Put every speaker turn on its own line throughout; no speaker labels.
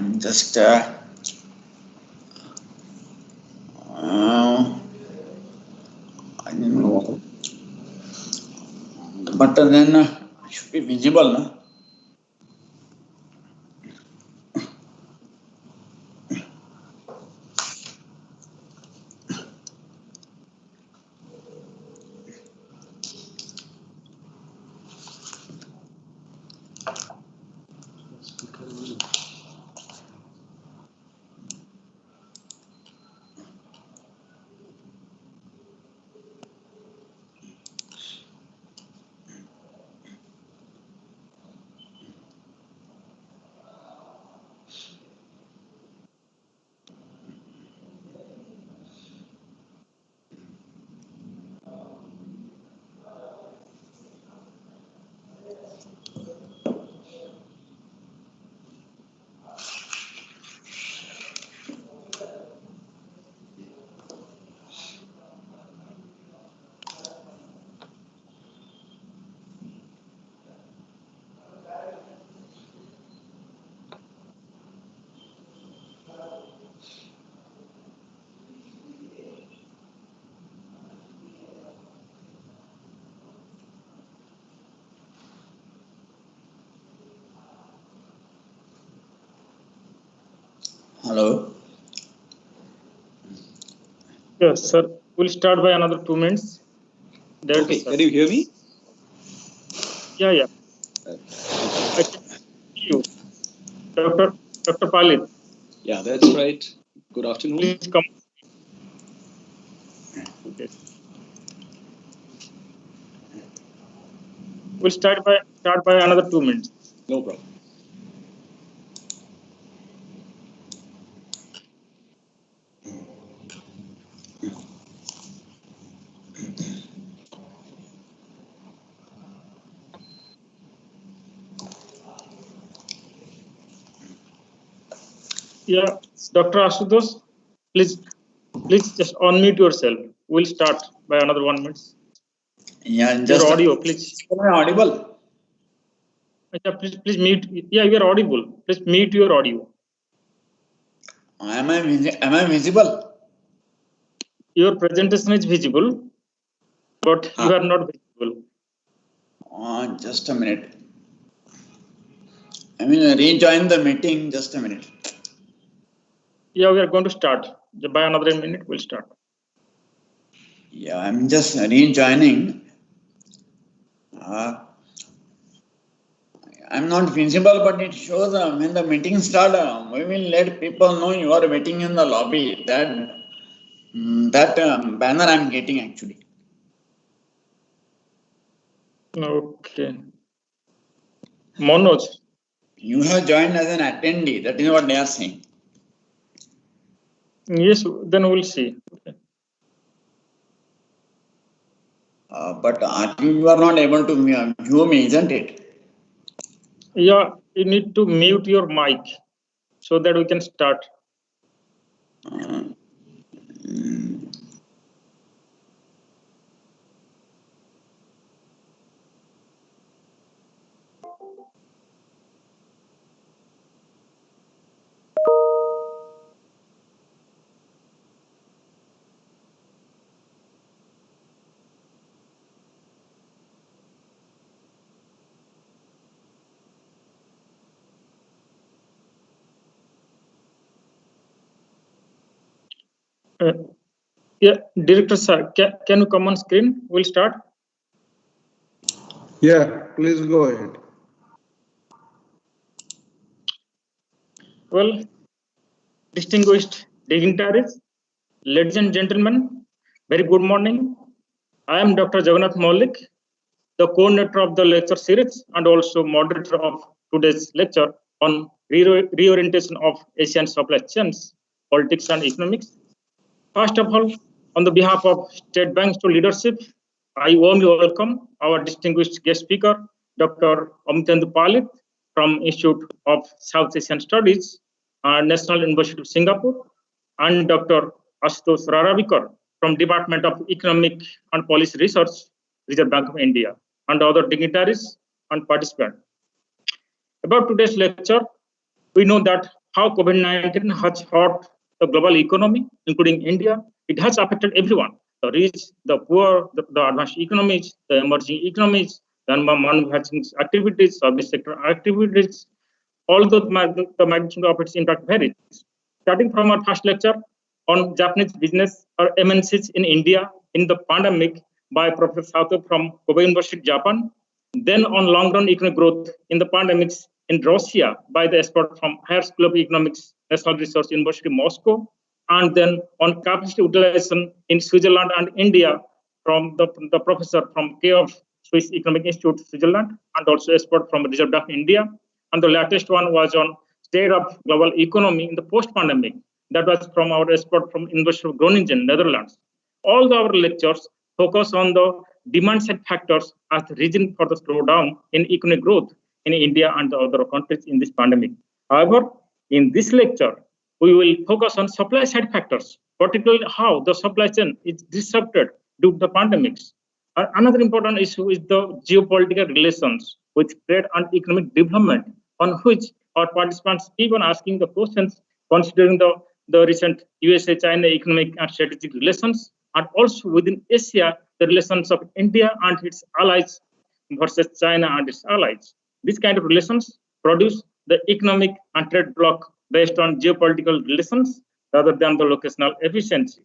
I'm just I don't know, but then should be visible, no? Hello.
Yes, sir. We'll start by another 2 minutes.
Okay, can you hear me?
Yeah. I can see you. Dr. Palit.
Yeah, that's right. Good afternoon.
Please come. Okay. We'll start by another 2 minutes.
No problem.
Yeah, Dr. Ashutosh, please just unmute yourself. We'll start by another 1 minute.
Yeah, just
your audio, please.
Am I audible?
Yeah, please mute. Yeah, you are audible. Please mute your audio.
Am I visible?
Your presentation is visible, but you are not visible.
Just a minute. I mean, rejoin the meeting. Just a minute.
Yeah, we are going to start. By another minute, we'll start.
Yeah, I'm just rejoining. I'm not visible, but it shows when the meeting starts, we will let people know you are waiting in the lobby. That banner I'm getting actually.
Okay. Manoj.
You have joined as an attendee. That is what they are saying.
Yes, then we'll see. Okay.
But you are not able to view me, isn't it?
Yeah, you need to mute your mic so that we can start. Yeah, Director sir, can you come on screen? We'll start.
Yeah, please go ahead.
Well, distinguished dignitaries, ladies and gentlemen, very good morning. I am Dr. Jagannath Maulik, the coordinator of the lecture series and also moderator of today's lecture on reorientation of Asian supply chains, politics and economics. First of all, on the behalf of State Bank's leadership, I warmly welcome our distinguished guest speaker, Dr. Untitled Chapter from Institute of South Asian Studies, National University of Singapore, and Dr. Ashutosh Raravikar from Department of Economic and Policy Research, Reserve Bank of India, and other dignitaries and participants. About today's lecture, we know that how COVID-19 has hurt the global economy, including India. It has affected everyone, the rich, the poor, the advanced economies, the emerging economies, the manufacturing activities, service sector activities. Although the magnitude of its impact varies. Starting from our first lecture on Japanese business or MNCs in India in the pandemic by Professor Sato from Kobe University, Japan. Then on long-run economic growth in the pandemics in Russia by the expert from Higher School of Economics, National Research University, Moscow. And then on capacity utilization in Switzerland and India from the professor from K of Swiss Economic Institute, Switzerland, and also expert from Reserve Bank of India. And the latest one was on state of global economy in the post-pandemic. That was from our expert from University of Groningen, Netherlands. All our lectures focus on the demand side factors as the reason for the slowdown in economic growth in India and the other countries in this pandemic. However, in this lecture, we will focus on supply side factors, particularly how the supply chain is disrupted due to the pandemics. Another important issue is the geopolitical relations with trade and economic development, on which our participants keep on asking the questions considering the recent USA-China economic and strategic relations, and also within Asia, the relations of India and its allies versus China and its allies. This kind of relations produce the economic and trade bloc based on geopolitical relations rather than the locational efficiency.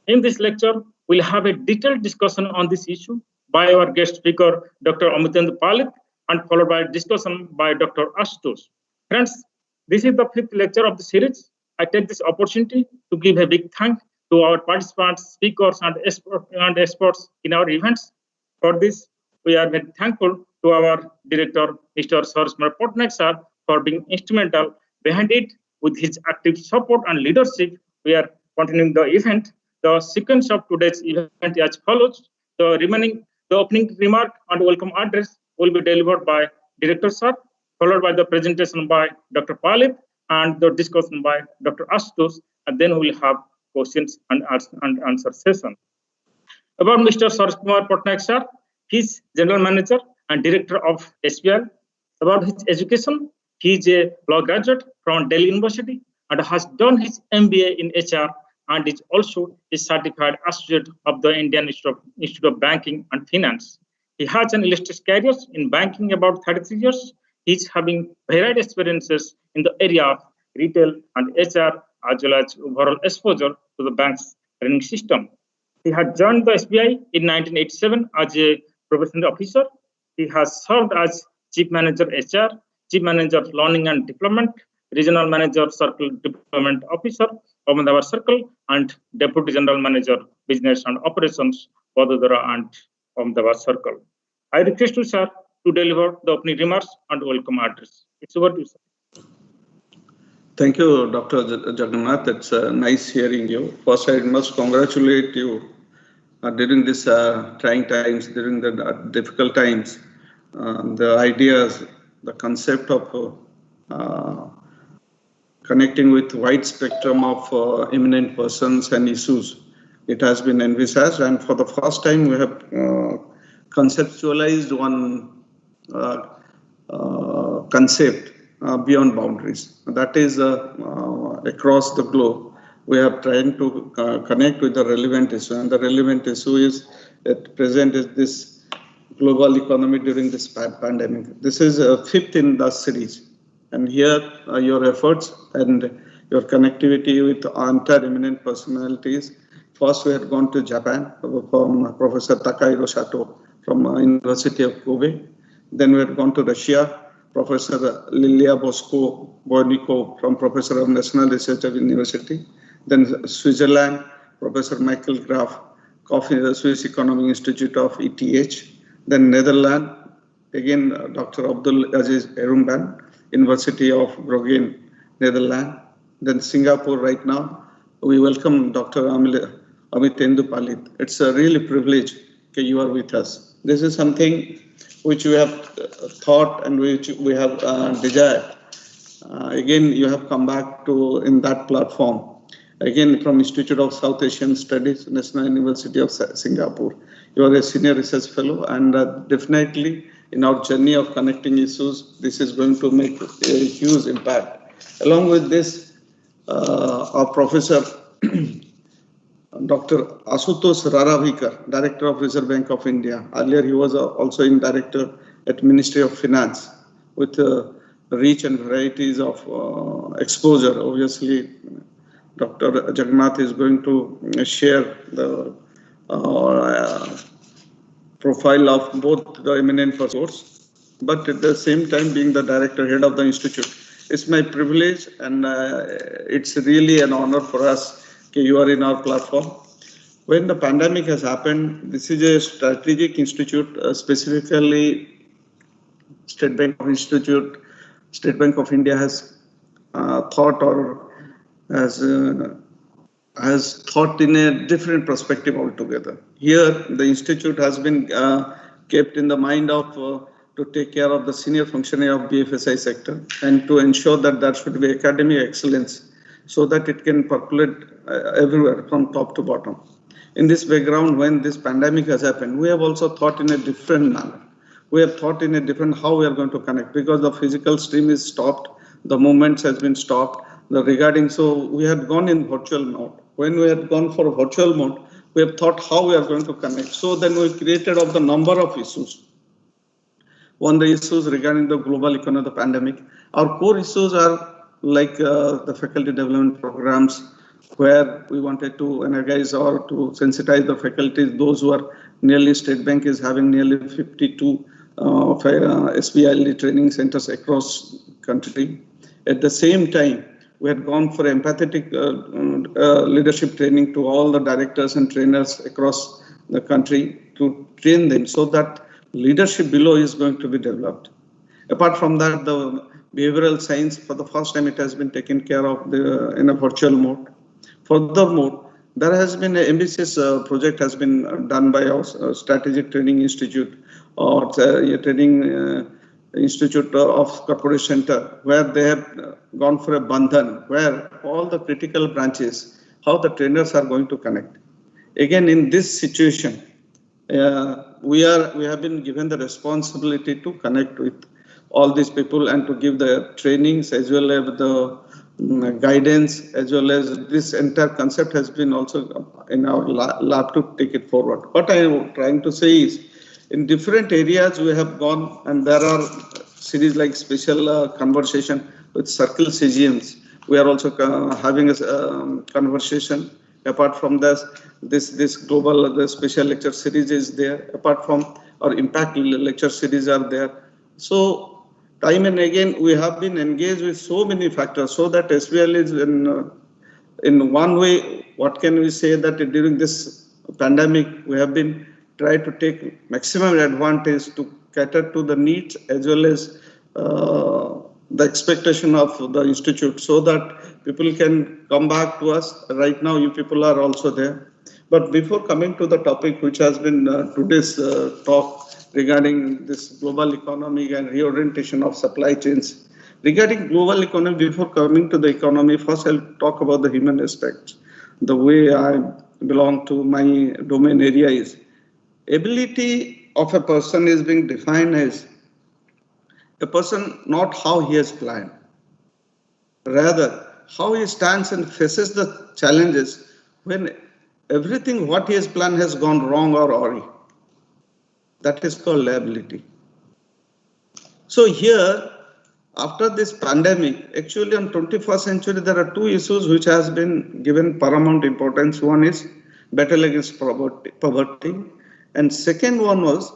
In this lecture, we'll have a detailed discussion on this issue by our guest speaker, Dr. Untitled Chapter, and followed by a discussion by Dr. Ashutosh. Friends, this is the 5th lecture of the series. I take this opportunity to give a big thank to our participants, speakers, and experts in our events. For this, we are very thankful to our director, Mr. Sarash Patnaik sir, for being instrumental behind it. With his active support and leadership, we are continuing the event. The sequence of today's event is as follows. The opening remark and welcome address will be delivered by Director Sir, followed by the presentation by Dr. Palit and the discussion by Dr. Ashutosh, and then we will have questions and answer session. About Mr. Sarash Patnaik sir, he is General Manager and Director of SBIL. About his education, he is a law graduate from Delhi University and has done his MBA in HR and is also a certified associate of the Indian Institute of Banking and Finance. He has an illustrious career in banking about 33 years. He is having varied experiences in the area of retail and HR as well as overall exposure to the bank's training system. He had joined the SBI in 1987 as a professional officer. He has served as Chief Manager HR, Chief Manager Learning and Development, Regional Manager Circle Development Officer, Ahmedabad Circle, and Deputy General Manager Business and Operations, Vadodara and Ahmedabad Circle. I request you, sir, to deliver the opening remarks and welcome address. It's over to you, sir.
Thank you, Dr. Jagannath. It's nice hearing you. First, I must congratulate you during this trying times, during the difficult times. The ideas, the concept of connecting with wide spectrum of eminent persons and issues, it has been envisaged, and for the first time we have conceptualized one concept beyond boundaries. That is across the globe. We have tried to connect with the relevant issue, and the relevant issue is at present is this global economy during this pandemic. This is 5th in the series, and here your efforts and your connectivity with entire eminent personalities. First, we had gone to Japan from Professor Takahiro Sato from University of Kobe. Then we had gone to Russia, Professor Lilia Boynikov from Professor of National Research of University. Then Switzerland, Professor Michael Graf, Swiss Economic Institute of ETH. Then Netherlands, again Dr. Abdul Aziz Erumban, University of Groningen, Netherlands. Then Singapore right now. We welcome Dr. Untitled Palit. It's a really privilege that you are with us. This is something which we have thought and which we have desired. Again, you have come back to in that platform. Again, from Institute of South Asian Studies, National University of Singapore. You are a senior research fellow, and definitely in our journey of connecting issues, this is going to make a huge impact. Along with this, our professor, Dr. Asutosh Raravikar, Director of Reserve Bank of India. Earlier, he was also in Director at Ministry of Finance with reach and varieties of exposure. Obviously, Dr. Jagannath is going to share the profile of both the eminent persons, but at the same time being the director head of the institute. It's my privilege and it's really an honor for us that you are in our platform. When the pandemic has happened, this is a strategic institute, specifically State Bank of India has thought or has thought in a different perspective altogether. Here, the institute has been kept in the mind of to take care of the senior functionary of BFSI sector and to ensure that there should be academic excellence so that it can percolate everywhere from top to bottom. In this background, when this pandemic has happened, we have also thought in a different manner. We have thought in a different how we are going to connect because the physical stream is stopped, the movements has been stopped. So we had gone in virtual mode. When we had gone for virtual mode, we have thought how we are going to connect. So then we created of the number of issues. One, the issues regarding the global economy, the pandemic. Our core issues are like the faculty development programs, where we wanted to energize or to sensitize the faculties. Those who are nearly State Bank is having nearly 52 SBIL training centers across country. At the same time, we had gone for empathetic leadership training to all the directors and trainers across the country to train them so that leadership below is going to be developed. Apart from that, the behavioral science, for the first time, it has been taken care of in a virtual mode. Furthermore, there has been an ambitious project has been done by our Strategic Training Institute or Training Institute of Corporate Center, where they have gone for a bandhan, where all the critical branches, how the trainers are going to connect. Again, in this situation, we have been given the responsibility to connect with all these people and to give the trainings as well as the guidance, as well as this entire concept has been also in our lab to take it forward. What I am trying to say is, in different areas we have gone, and there are series like special conversation with circle CGMs. We are also having a conversation. Apart from this global the special lecture series is there. Apart from our impact lecture series are there. So time and again we have been engaged with so many factors, so that SBIL is in one way. What can we say that during this pandemic we have been trying to take maximum advantage to cater to the needs as well as the expectation of the institute, so that people can come back to us. Right now, you people are also there. But before coming to the topic which has been today's talk regarding this global economy and reorientation of supply chains. Regarding global economy, before coming to the economy, first I'll talk about the human aspects. The way I belong to my domain area is ability of a person is being defined as a person, not how he has planned, rather how he stands and faces the challenges when everything what he has planned has gone wrong or awry. That is called liability. So here, after this pandemic, actually on 21st century, there are two issues which has been given paramount importance. One is battle against poverty, and second one was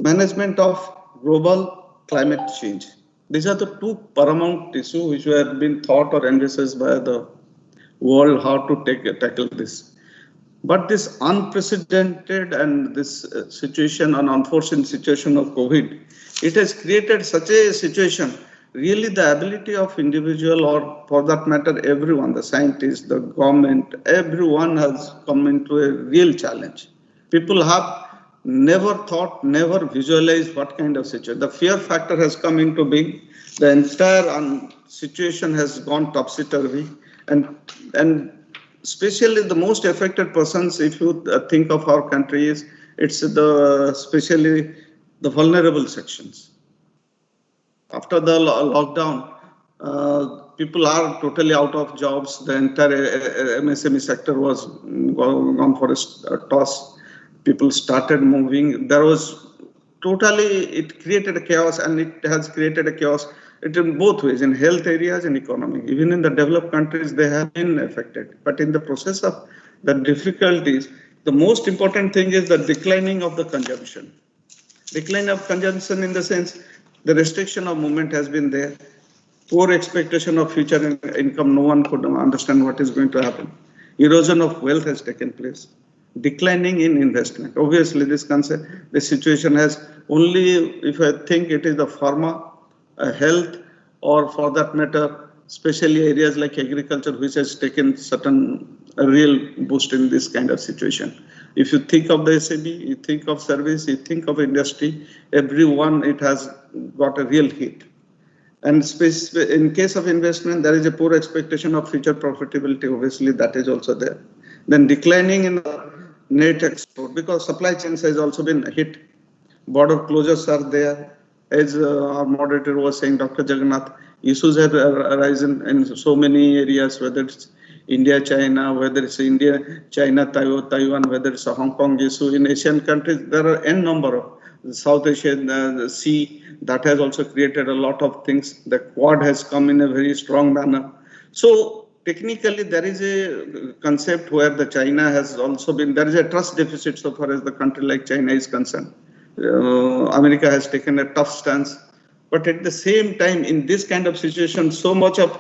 management of global climate change. These are the two paramount issues which have been thought or envisaged by the world how to tackle this. But this unprecedented and this situation, an unforeseen situation of COVID, it has created such a situation. Really, the ability of individual, or for that matter, everyone, the scientists, the government, everyone has come into a real challenge. People have never thought, never visualized what kind of situation. The fear factor has come into being. The entire situation has gone topsy-turvy, and especially the most affected persons, if you think of our country, it's especially the vulnerable sections. After the lockdown, people are totally out of jobs. The entire MSME sector was gone for a toss. People started moving. There was totally, it created a chaos, and it has created a chaos in both ways, in health areas and economy. Even in the developed countries, they have been affected. But in the process of the difficulties, the most important thing is the declining of the consumption. Decline of consumption in the sense the restriction of movement has been there. Poor expectation of future income, no one could understand what is going to happen. Erosion of wealth has taken place. Declining in investment. Obviously, this situation has only, if I think it is the pharma, health, or for that matter, especially areas like agriculture, which has taken certain real boost in this kind of situation. If you think of the SME, you think of service, you think of industry, everyone, it has got a real hit. And in case of investment, there is a poor expectation of future profitability. Obviously, that is also there. Then declining in net export, because supply chains has also been hit. Border closures are there. As our moderator was saying, Dr. Jagannath, issues have arisen in so many areas, whether it's India, China, whether it's India, China, Taiwan, whether it's a Hong Kong issue. In Asian countries, there are n number of South Asian Sea, that has also created a lot of things. The Quad has come in a very strong manner. So technically, there is a concept where the China has also been, there is a trust deficit so far as the country like China is concerned. America has taken a tough stance. But at the same time, in this kind of situation, so much of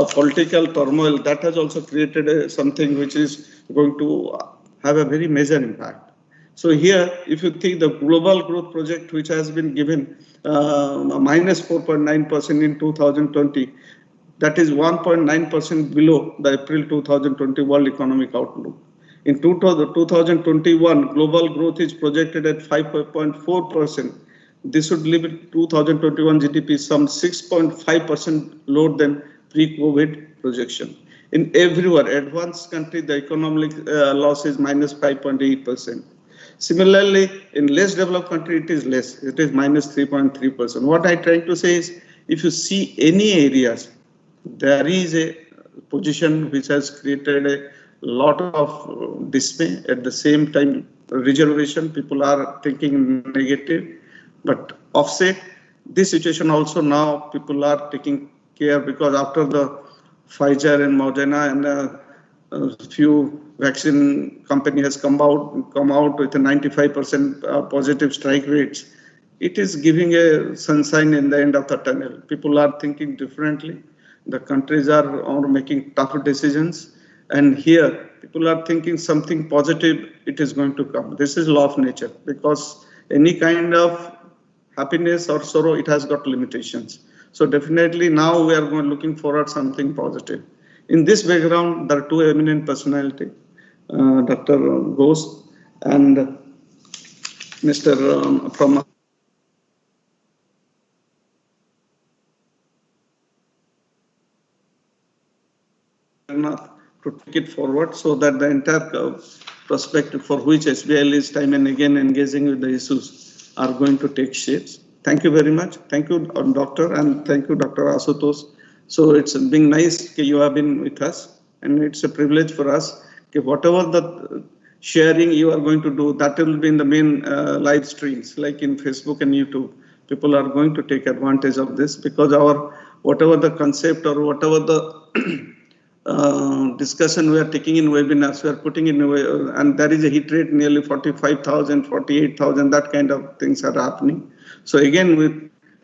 political turmoil, that has also created something which is going to have a very major impact. So here, if you think the global growth project, which has been given minus 4.9% in 2020, that is 1.9% below the April 2020 World Economic Outlook. In 2021, global growth is projected at 5.4%. This would leave 2021 GDP some 6.5% lower than pre-COVID projection. In everywhere, advanced country, the economic loss is minus 5.8%. Similarly, in less developed country, it is less. It is minus 3.3%. What I try to say is, if you see any areas, there is a position which has created a lot of dismay. At the same time, reservation, people are thinking negative, but offset. This situation also now people are taking care, because after the Pfizer and Moderna and a few vaccine company has come out with a 95% positive strike rates. It is giving a sunshine in the end of the tunnel. People are thinking differently. The countries are making tougher decisions. And here, people are thinking something positive, it is going to come. This is law of nature, because any kind of happiness or sorrow, it has got limitations. So definitely now we are looking forward something positive. In this background, there are two eminent personalities, Dr. Ghosh and Mr. from to take it forward, so that the entire perspective for which SBIL is time and again engaging with the issues are going to take shapes. Thank you very much. Thank you, Doctor, and thank you, Dr. Asutosh. So it's been nice you have been with us, and it's a privilege for us. Whatever the sharing you are going to do, that will be in the main live streams, like in Facebook and YouTube. People are going to take advantage of this, because our whatever the concept or whatever the discussion we are taking in webinars, we are putting in, and there is a hit rate nearly 45,000, 48,000, that kind of things are happening. So again, we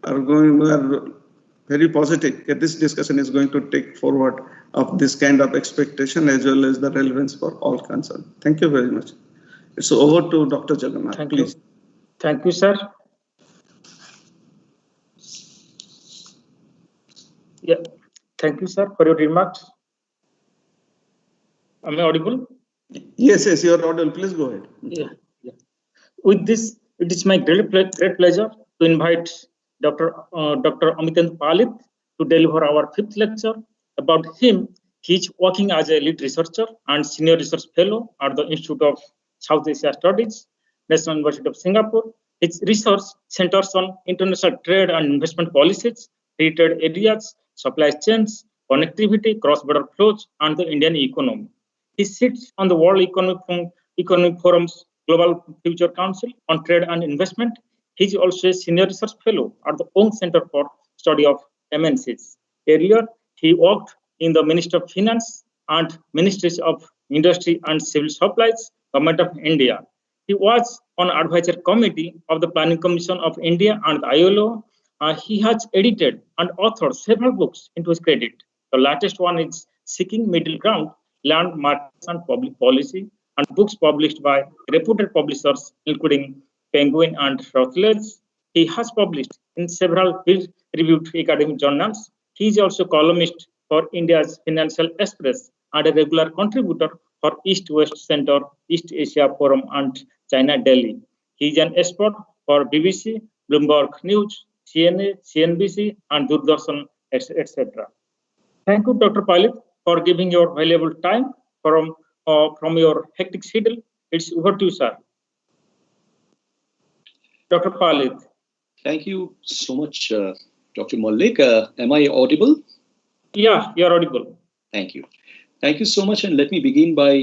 are very positive that this discussion is going to take forward of this kind of expectation as well as the relevance for all concerned. Thank you very much. So over to Dr. Jagannath.
Thank
please.
you. Thank you, sir. Yeah, thank you, sir, for your remarks. Am I audible?
Yes, you are audible. Please go ahead.
Yeah. With this, it is my great pleasure to invite Dr. Amitendra Palit to deliver our fifth lecture. About him, he is working as a lead researcher and senior research fellow at the Institute of South Asia Studies, National University of Singapore. His research centers on international trade and investment policies, free trade areas, supply chains, connectivity, cross-border flows, and the Indian economy. He sits on the World Economic Forum's Global Future Council on Trade and Investment. He is also a senior research fellow at the Ong Center for Study of MNCs. Earlier, he worked in the Ministry of Finance and Ministries of Industry and Civil Supplies, Government of India. He was on advisory committee of the Planning Commission of India and the ILO. He has edited and authored several books into his credit. The latest one is Seeking Middle Ground, Land Markets and Public Policy, and books published by reputed publishers, including Penguin and Routledge. He has published in several peer-reviewed academic journals. He is also columnist for India's Financial Express and a regular contributor for East-West Center, East Asia Forum, and China Daily. He is an expert for BBC, Bloomberg News, CNA, CNBC, and Doordarshan, etc. Thank you, Dr. Palit, for giving your valuable time from your hectic schedule. It's over to you, sir. Dr. Palit.
Thank you so much, Dr. Mollik. Am I audible?
Yeah, you're audible.
Thank you. Thank you so much. And let me begin by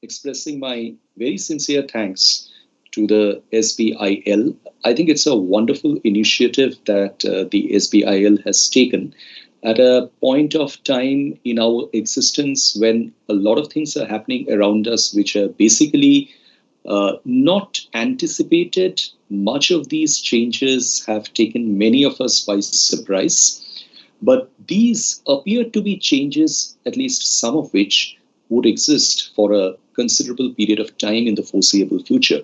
expressing my very sincere thanks to the SBIL. I think it's a wonderful initiative that the SBIL has taken at a point of time in our existence when a lot of things are happening around us, which are basically not anticipated. Much of these changes have taken many of us by surprise. But these appear to be changes, at least some of which would exist for a considerable period of time in the foreseeable future.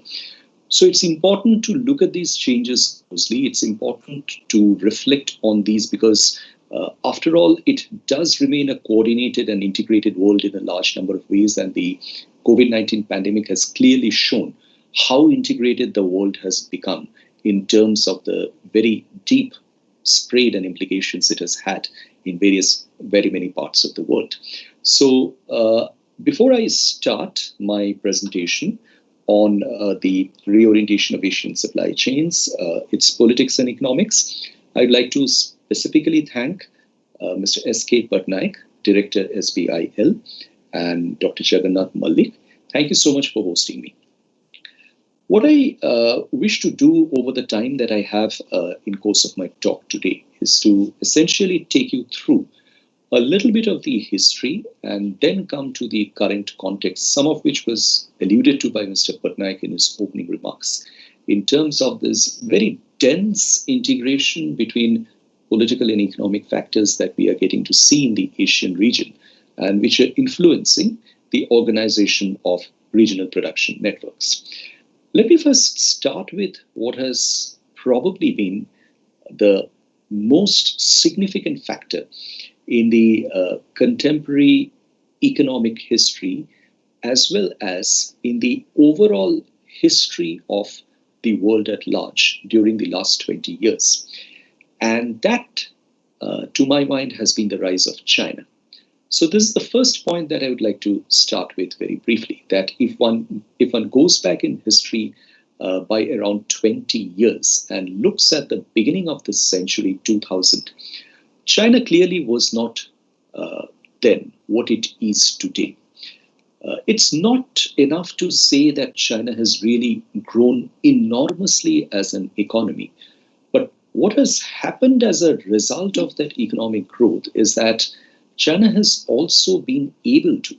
So it's important to look at these changes closely. It's important to reflect on these because, after all, it does remain a coordinated and integrated world in a large number of ways. And the COVID-19 pandemic has clearly shown how integrated the world has become in terms of the very deep spread and implications it has had in very many parts of the world. So before I start my presentation on the reorientation of Asian supply chains, its politics and economics, I'd like to specifically thank Mr. S.K. Patnaik, Director SBIL, and Dr. Jagannath Mallik. Thank you so much for hosting me. What I wish to do over the time that I have in course of my talk today is to essentially take you through a little bit of the history and then come to the current context, some of which was alluded to by Mr. Patnaik in his opening remarks, in terms of this very dense integration between political and economic factors that we are getting to see in the Asian region and which are influencing the organization of regional production networks. Let me first start with what has probably been the most significant factor in the contemporary economic history, as well as in the overall history of the world at large during the last 20 years. And that, to my mind, has been the rise of China. So this is the first point that I would like to start with very briefly, that if one goes back in history by around 20 years and looks at the beginning of the century, 2000, China clearly was not then what it is today. It's not enough to say that China has really grown enormously as an economy. But what has happened as a result of that economic growth is that China has also been able to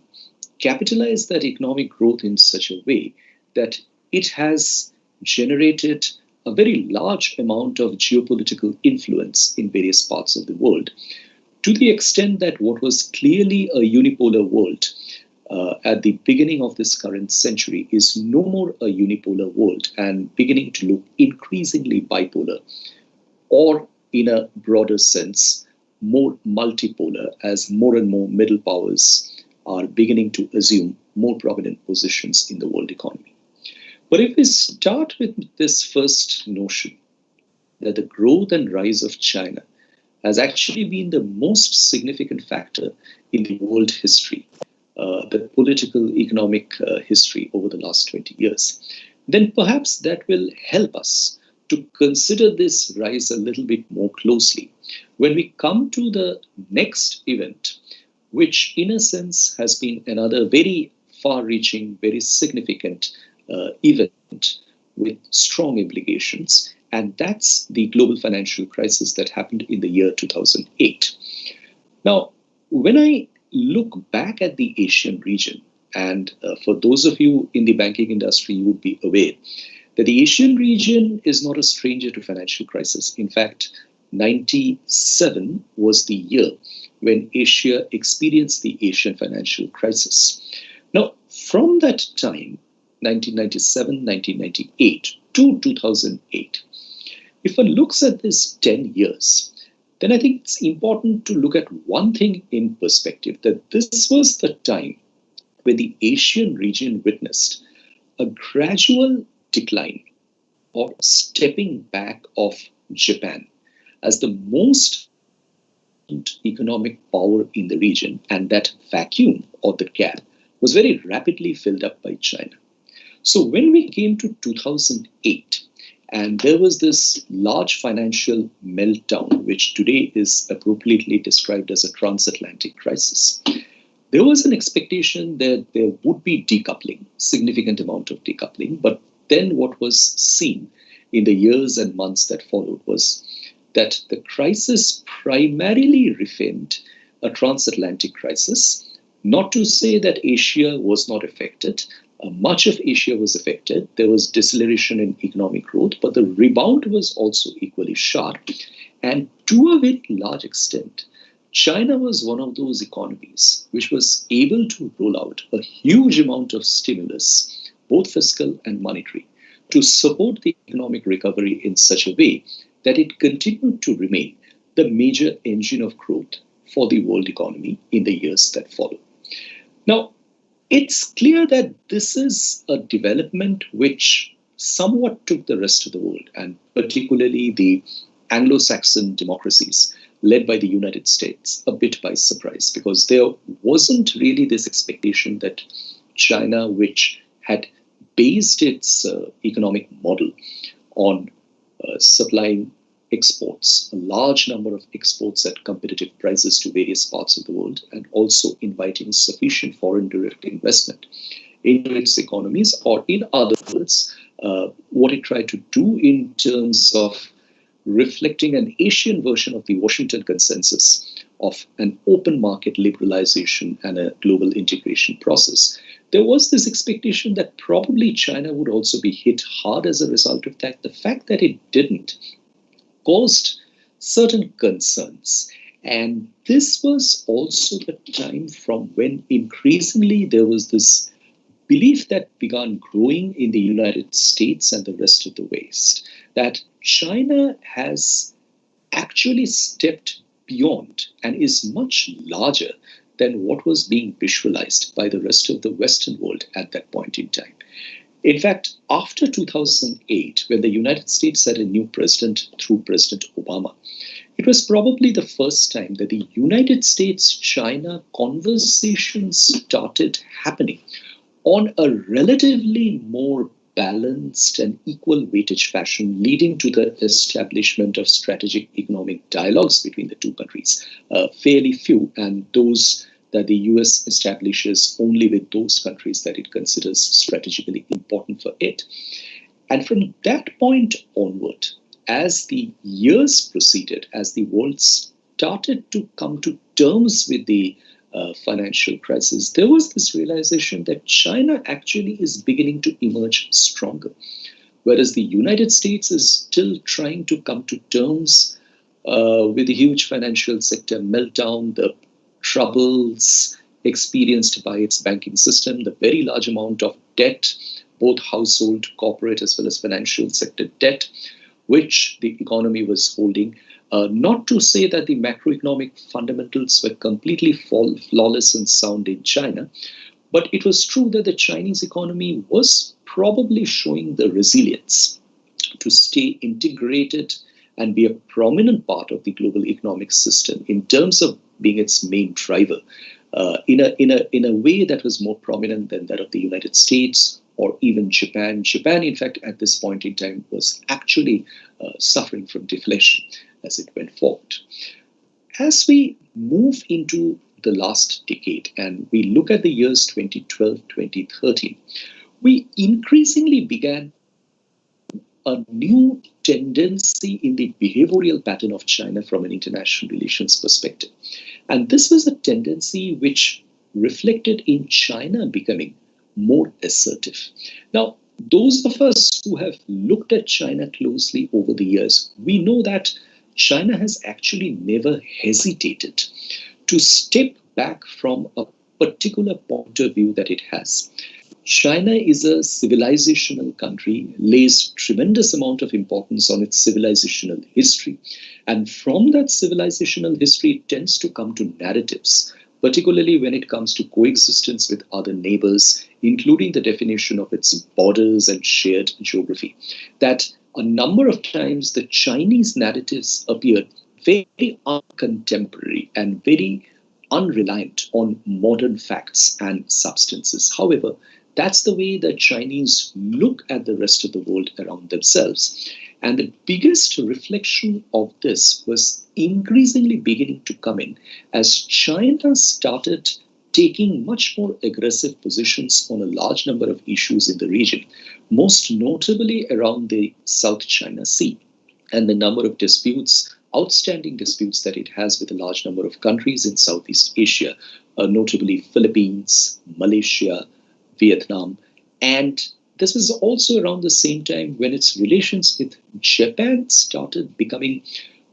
capitalize that economic growth in such a way that it has generated a very large amount of geopolitical influence in various parts of the world, to the extent that what was clearly a unipolar world at the beginning of this current century is no more a unipolar world and beginning to look increasingly bipolar, or in a broader sense, more multipolar, as more and more middle powers are beginning to assume more prominent positions in the world economy. But if we start with this first notion that the growth and rise of China has actually been the most significant factor in the world history, the political economic history over the last 20 years, then perhaps that will help us to consider this rise a little bit more closely, when we come to the next event, which in a sense has been another very far-reaching, very significant event with strong implications, and that's the global financial crisis that happened in the year 2008. Now, when I look back at the Asian region, and for those of you in the banking industry, you would be aware that the Asian region is not a stranger to financial crisis. In fact, 97 was the year when Asia experienced the Asian financial crisis. Now, from that time, 1997, 1998 to 2008, if one looks at this 10 years, then I think it's important to look at one thing in perspective, that this was the time when the Asian region witnessed a gradual decline or stepping back of Japan as the most economic power in the region, and that vacuum or the gap was very rapidly filled up by China. So when we came to 2008, and there was this large financial meltdown, which today is appropriately described as a transatlantic crisis, there was an expectation that there would be decoupling, significant amount of decoupling. But then what was seen in the years and months that followed was that the crisis primarily reframed a transatlantic crisis. Not to say that Asia was not affected. Much of Asia was affected. There was deceleration in economic growth, but the rebound was also equally sharp. And to a very large extent, China was one of those economies which was able to roll out a huge amount of stimulus, both fiscal and monetary, to support the economic recovery in such a way that it continued to remain the major engine of growth for the world economy in the years that followed. Now, it's clear that this is a development which somewhat took the rest of the world, and particularly the Anglo-Saxon democracies, led by the United States, a bit by surprise, because there wasn't really this expectation that China, which had based its economic model on supplying exports, a large number of exports at competitive prices to various parts of the world, and also inviting sufficient foreign direct investment into its economies, or in other words, what it tried to do in terms of reflecting an Asian version of the Washington Consensus of an open market liberalization and a global integration process. There was this expectation that probably China would also be hit hard as a result of that. The fact that it didn't caused certain concerns. And this was also the time from when increasingly there was this belief that began growing in the United States and the rest of the West, that China has actually stepped beyond and is much larger than what was being visualized by the rest of the Western world at that point in time. In fact, after 2008, when the United States had a new president through President Obama, it was probably the first time that the United States-China conversation started happening on a relatively more balanced and equal weightage fashion, leading to the establishment of strategic economic dialogues between the two countries. Fairly few, and those that the US establishes only with those countries that it considers strategically important for it. And from that point onward, as the years proceeded, as the world started to come to terms with the financial crisis, there was this realization that China actually is beginning to emerge stronger, whereas the United States is still trying to come to terms with the huge financial sector meltdown, the troubles experienced by its banking system, the very large amount of debt, both household, corporate, as well as financial sector debt, which the economy was holding. Not to say that the macroeconomic fundamentals were completely flawless and sound in China, but it was true that the Chinese economy was probably showing the resilience to stay integrated and be a prominent part of the global economic system in terms of being its main driver, in a way that was more prominent than that of the United States or even Japan. Japan, in fact, at this point in time was actually suffering from deflation as it went forward. as we move into the last decade and we look at the years 2012, 2013, we increasingly began a new tendency in the behavioral pattern of China from an international relations perspective. And this was a tendency which reflected in China becoming more assertive. Now, those of us who have looked at China closely over the years, we know that China has actually never hesitated to step back from a particular point of view that it has. China is a civilizational country, lays tremendous amount of importance on its civilizational history. And from that civilizational history, it tends to come to narratives, particularly when it comes to coexistence with other neighbors, including the definition of its borders and shared geography. That a number of times the Chinese narratives appeared very uncontemporary and very unreliant on modern facts and substances. However, that's the way the Chinese look at the rest of the world around themselves. And the biggest reflection of this was increasingly beginning to come in as China started taking much more aggressive positions on a large number of issues in the region, most notably around the South China Sea and the number of disputes, outstanding disputes that it has with a large number of countries in Southeast Asia, notably Philippines, Malaysia, Vietnam. And this was also around the same time when its relations with Japan started becoming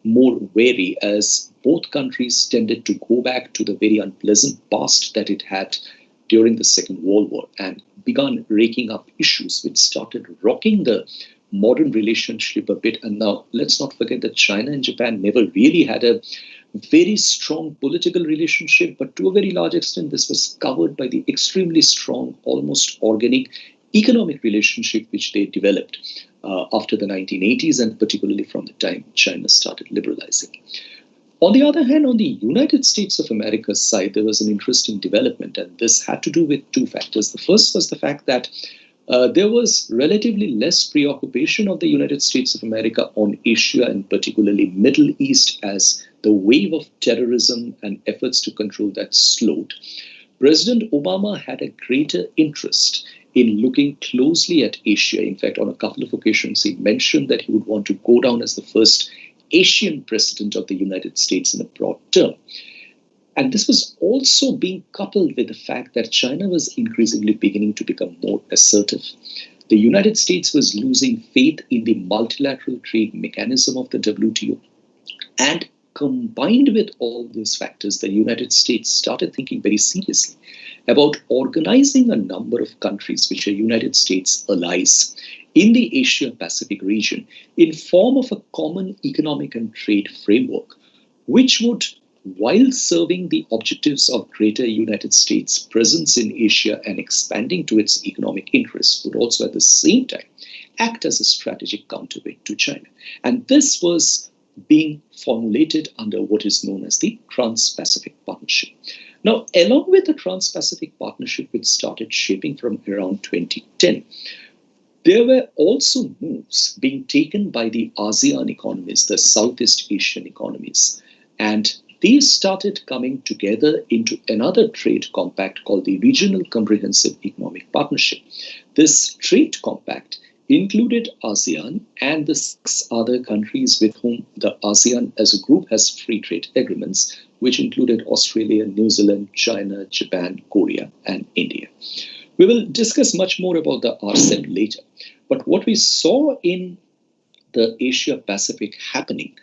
more wary, as both countries tended to go back to the very unpleasant past that it had during the Second World War and began raking up issues which started rocking the modern relationship a bit. And now let's not forget that China and Japan never really had a very strong political relationship, but to a very large extent, this was covered by the extremely strong, almost organic economic relationship which they developed after the 1980s, and particularly from the time China started liberalizing. On the other hand, on the United States of America's side, there was an interesting development, and this had to do with two factors. The first was the fact that there was relatively less preoccupation of the United States of America on Asia and particularly Middle East as the wave of terrorism and efforts to control that slowed. President Obama had a greater interest in looking closely at Asia. In fact, on a couple of occasions, he mentioned that he would want to go down as the first Asian president of the United States in a broad term. And this was also being coupled with the fact that China was increasingly beginning to become more assertive. The United States was losing faith in the multilateral trade mechanism of the WTO. And combined with all these factors, the United States started thinking very seriously about organizing a number of countries which are United States allies in the Asia-Pacific region in form of a common economic and trade framework, which would, while serving the objectives of greater United States presence in Asia and expanding to its economic interests, would also at the same time act as a strategic counterweight to China. And this was being formulated under what is known as the Trans-Pacific Partnership. Now, along with the Trans-Pacific Partnership, which started shaping from around 2010, there were also moves being taken by the ASEAN economies, the Southeast Asian economies, and these started coming together into another trade compact called the Regional Comprehensive Economic Partnership. This trade compact included ASEAN and the 6 other countries with whom the ASEAN as a group has free trade agreements, which included Australia, New Zealand, China, Japan, Korea, and India. We will discuss much more about the RCEP later. But what we saw in the Asia-Pacific happening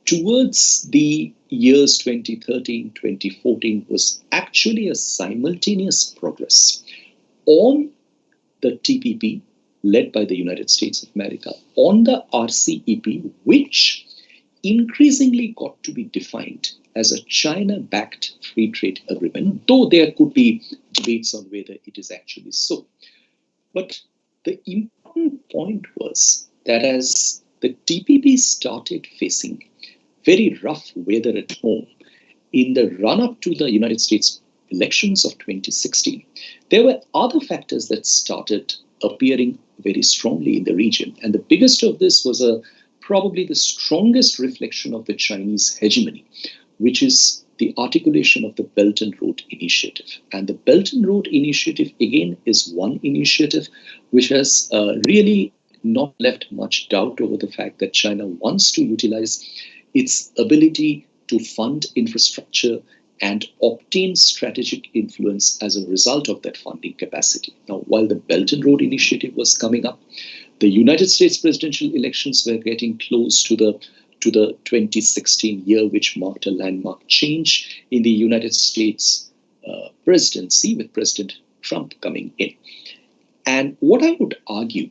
towards the years 2013, 2014 was actually a simultaneous progress on the TPP, led by the United States of America, on the RCEP, which increasingly got to be defined as a China-backed free trade agreement, though there could be debates on whether it is actually so. But the important point was that as the TPP started facing very rough weather at home in the run-up to the United States elections of 2016, there were other factors that started appearing very strongly in the region. And the biggest of this was probably the strongest reflection of the Chinese hegemony, which is the articulation of the Belt and Road Initiative. And the Belt and Road Initiative, again, is one initiative which has really not left much doubt over the fact that China wants to utilize its ability to fund infrastructure and obtain strategic influence as a result of that funding capacity. Now, while the Belt and Road Initiative was coming up, the United States presidential elections were getting close to the 2016 year, which marked a landmark change in the United States presidency with President Trump coming in. And what I would argue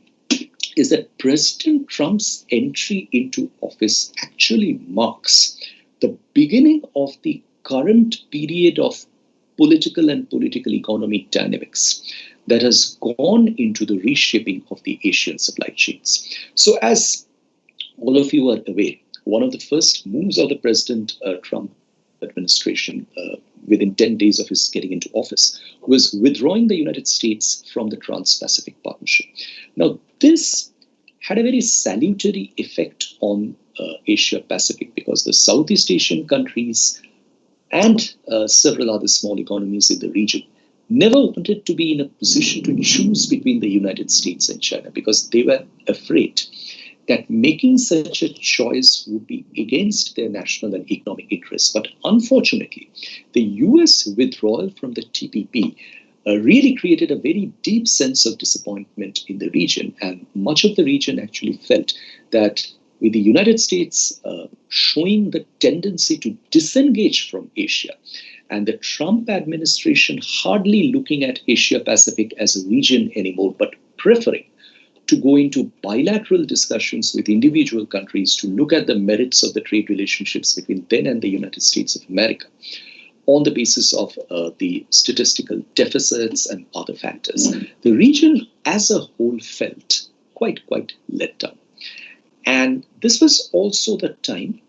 is that President Trump's entry into office actually marks the beginning of the current period of political and political economic dynamics that has gone into the reshaping of the Asian supply chains. So as all of you are aware, one of the first moves of the President Trump administration within 10 days of his getting into office was withdrawing the United States from the Trans-Pacific Partnership. Now, this had a very salutary effect on Asia Pacific because the Southeast Asian countries and several other small economies in the region never wanted to be in a position to choose between the United States and China because they were afraid that making such a choice would be against their national and economic interests. But unfortunately, the US withdrawal from the TPP really created a very deep sense of disappointment in the region. And much of the region actually felt that with the United States showing the tendency to disengage from Asia, and the Trump administration hardly looking at Asia Pacific as a region anymore, but preferring to go into bilateral discussions with individual countries to look at the merits of the trade relationships between them and the United States of America on the basis of the statistical deficits and other factors. The region as a whole felt quite let down. And this was also the time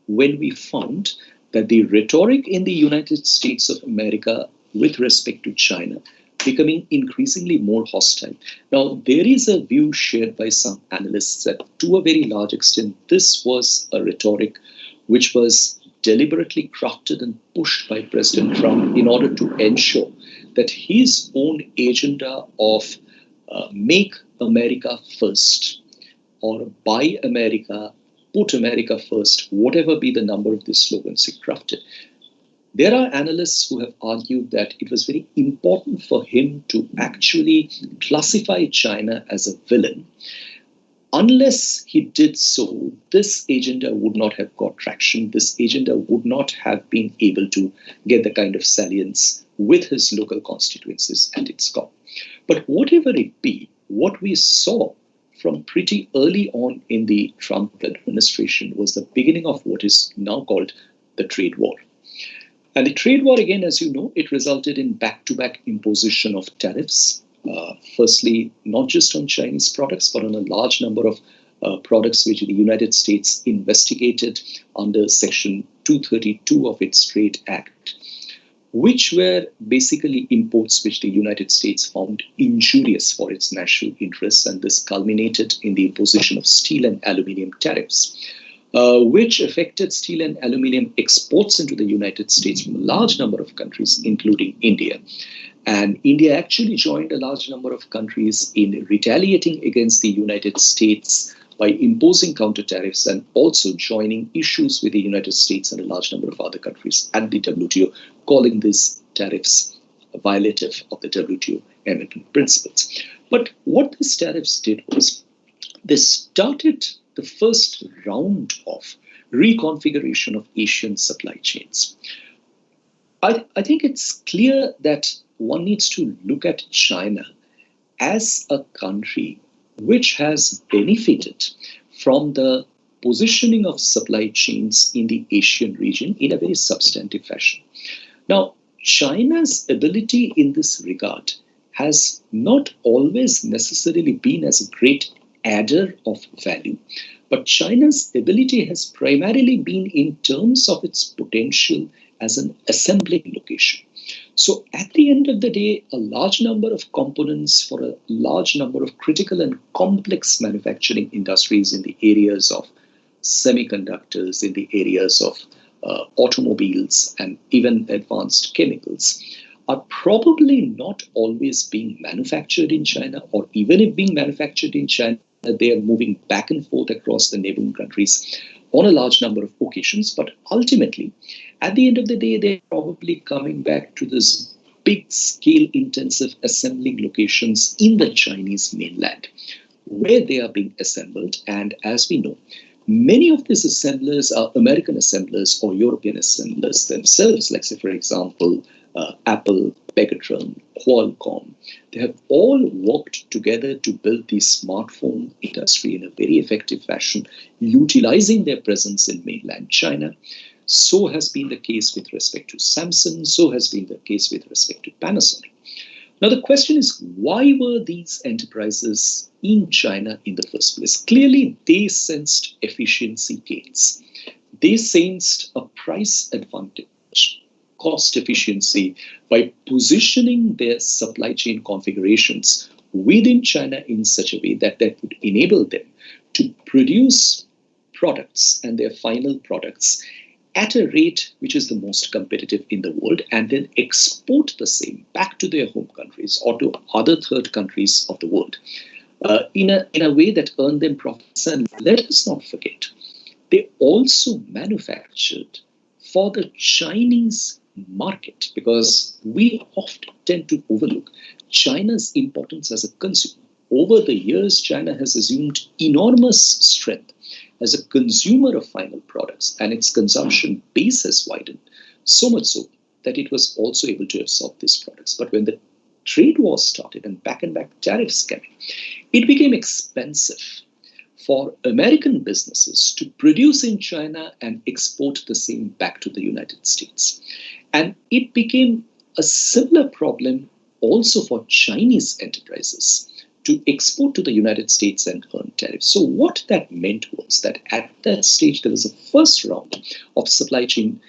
when we found that the rhetoric in the United States of America with respect to China becoming increasingly more hostile. Now, there is a view shared by some analysts that to a very large extent, this was a rhetoric which was deliberately crafted and pushed by President Trump in order to ensure that his own agenda of make America first or buy America, put America first, whatever be the number of these slogans he crafted. There are analysts who have argued that it was very important for him to actually classify China as a villain. Unless he did so, this agenda would not have got traction. This agenda would not have been able to get the kind of salience with his local constituencies at its core. But whatever it be, what we saw from pretty early on in the Trump administration was the beginning of what is now called the trade war. And the trade war, again, as you know, it resulted in back-to-back imposition of tariffs. Firstly, not just on Chinese products, but on a large number of products which the United States investigated under Section 232 of its Trade Act, which were basically imports which the United States found injurious for its national interests. And this culminated in the imposition of steel and aluminium tariffs, which affected steel and aluminium exports into the United States from a large number of countries, including India. And India actually joined a large number of countries in retaliating against the United States by imposing counter tariffs and also joining issues with the United States and a large number of other countries at the WTO, calling these tariffs violative of the WTO amendment principles. But what these tariffs did was they started the first round of reconfiguration of Asian supply chains. I think it's clear that one needs to look at China as a country which has benefited from the positioning of supply chains in the Asian region in a very substantive fashion. Now, China's ability in this regard has not always necessarily been as a great adder of value, but China's ability has primarily been in terms of its potential as an assembling location. So at the end of the day, a large number of components for a large number of critical and complex manufacturing industries in the areas of semiconductors, in the areas of automobiles, and even advanced chemicals are probably not always being manufactured in China, or even if being manufactured in China, they are moving back and forth across the neighboring countries on a large number of occasions. But ultimately, at the end of the day, they're probably coming back to this big scale intensive assembling locations in the Chinese mainland, where they are being assembled. And as we know, many of these assemblers are American assemblers or European assemblers themselves, like, say, for example, Apple, Pegatron, Qualcomm. They have all worked together to build the smartphone industry in a very effective fashion, utilizing their presence in mainland China. So has been the case with respect to Samsung. So has been the case with respect to Panasonic. Now, the question is, why were these enterprises in China in the first place? Clearly, they sensed efficiency gains. They sensed a price advantage, cost efficiency, by positioning their supply chain configurations within China in such a way that would enable them to produce products and their final products at a rate which is the most competitive in the world, and then export the same back to their home countries or to other third countries of the world in a way that earned them profits. And let us not forget, they also manufactured for the Chinese market, because we often tend to overlook China's importance as a consumer. Over the years, China has assumed enormous strength as a consumer of final products, and its consumption base has widened, so much so that it was also able to absorb these products. But when the trade war started and back tariffs came in, it became expensive for American businesses to produce in China and export the same back to the United States. And it became a similar problem also for Chinese enterprises to export to the United States and earn tariffs. So what that meant was that at that stage, there was a first round of supply chain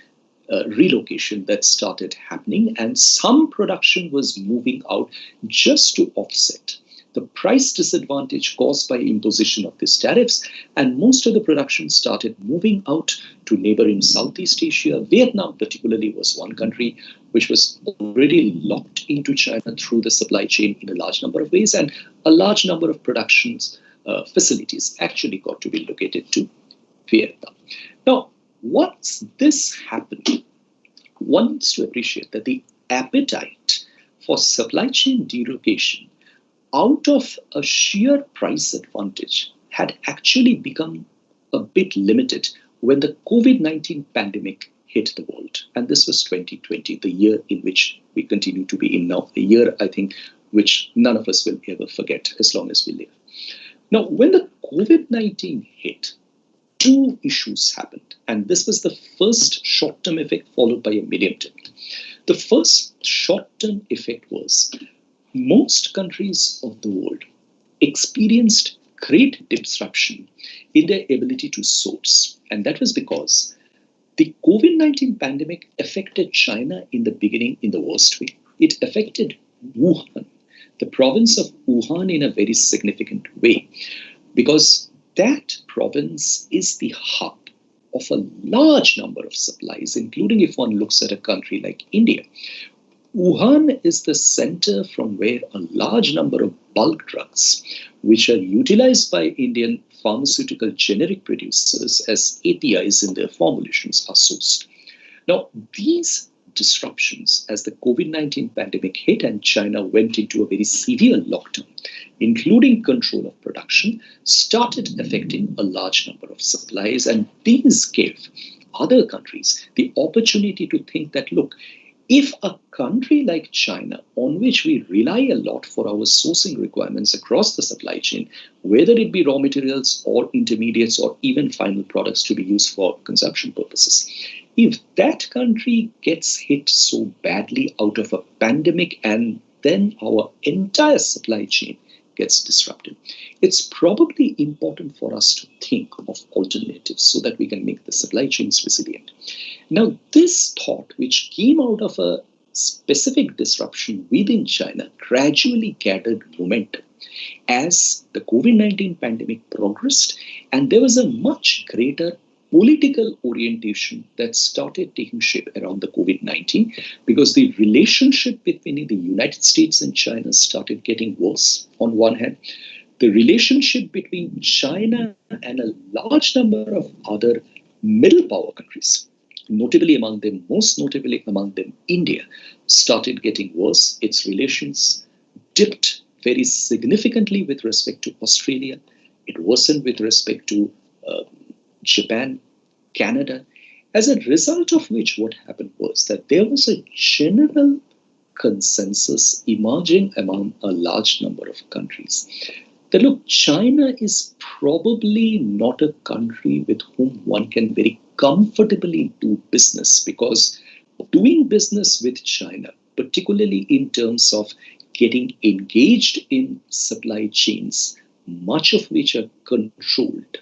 relocation that started happening, and some production was moving out just to offset the price disadvantage caused by imposition of these tariffs. And most of the production started moving out to neighboring Southeast Asia. Vietnam particularly was one country which was already locked into China through the supply chain in a large number of ways, and a large number of productions facilities actually got to be located to Vietnam. Now, once this happened, one needs to appreciate that the appetite for supply chain delocation out of a sheer price advantage had actually become a bit limited when the COVID-19 pandemic hit the world. And this was 2020, the year in which we continue to be in now, a year, I think, which none of us will ever forget as long as we live. Now, when the COVID-19 hit, two issues happened. And this was the first short-term effect, followed by a medium-term. The first short-term effect was most countries of the world experienced great disruption in their ability to source. And that was because the COVID-19 pandemic affected China in the beginning in the worst way. It affected Wuhan, the province of Wuhan, in a very significant way, because that province is the hub of a large number of supplies, including if one looks at a country like India. Wuhan is the center from where a large number of bulk drugs, which are utilized by Indian pharmaceutical generic producers as APIs in their formulations, are sourced. Now, these disruptions, as the COVID-19 pandemic hit and China went into a very severe lockdown, including control of production, started affecting a large number of supplies. And these gave other countries the opportunity to think that, look, if a country like China, on which we rely a lot for our sourcing requirements across the supply chain, whether it be raw materials or intermediates or even final products to be used for consumption purposes, if that country gets hit so badly out of a pandemic and then our entire supply chain gets disrupted, it's probably important for us to think of alternatives so that we can make the supply chains resilient. Now, this thought, which came out of a specific disruption within China, gradually gathered momentum as the COVID-19 pandemic progressed, and there was a much greater political orientation that started taking shape around the COVID-19, because the relationship between the United States and China started getting worse on one hand. The relationship between China and a large number of other middle power countries, most notably among them India, started getting worse. Its relations dipped very significantly with respect to Australia. It worsened with respect to Japan, Canada, as a result of which what happened was that there was a general consensus emerging among a large number of countries that, look, China is probably not a country with whom one can very comfortably do business, because doing business with China, particularly in terms of getting engaged in supply chains, much of which are controlled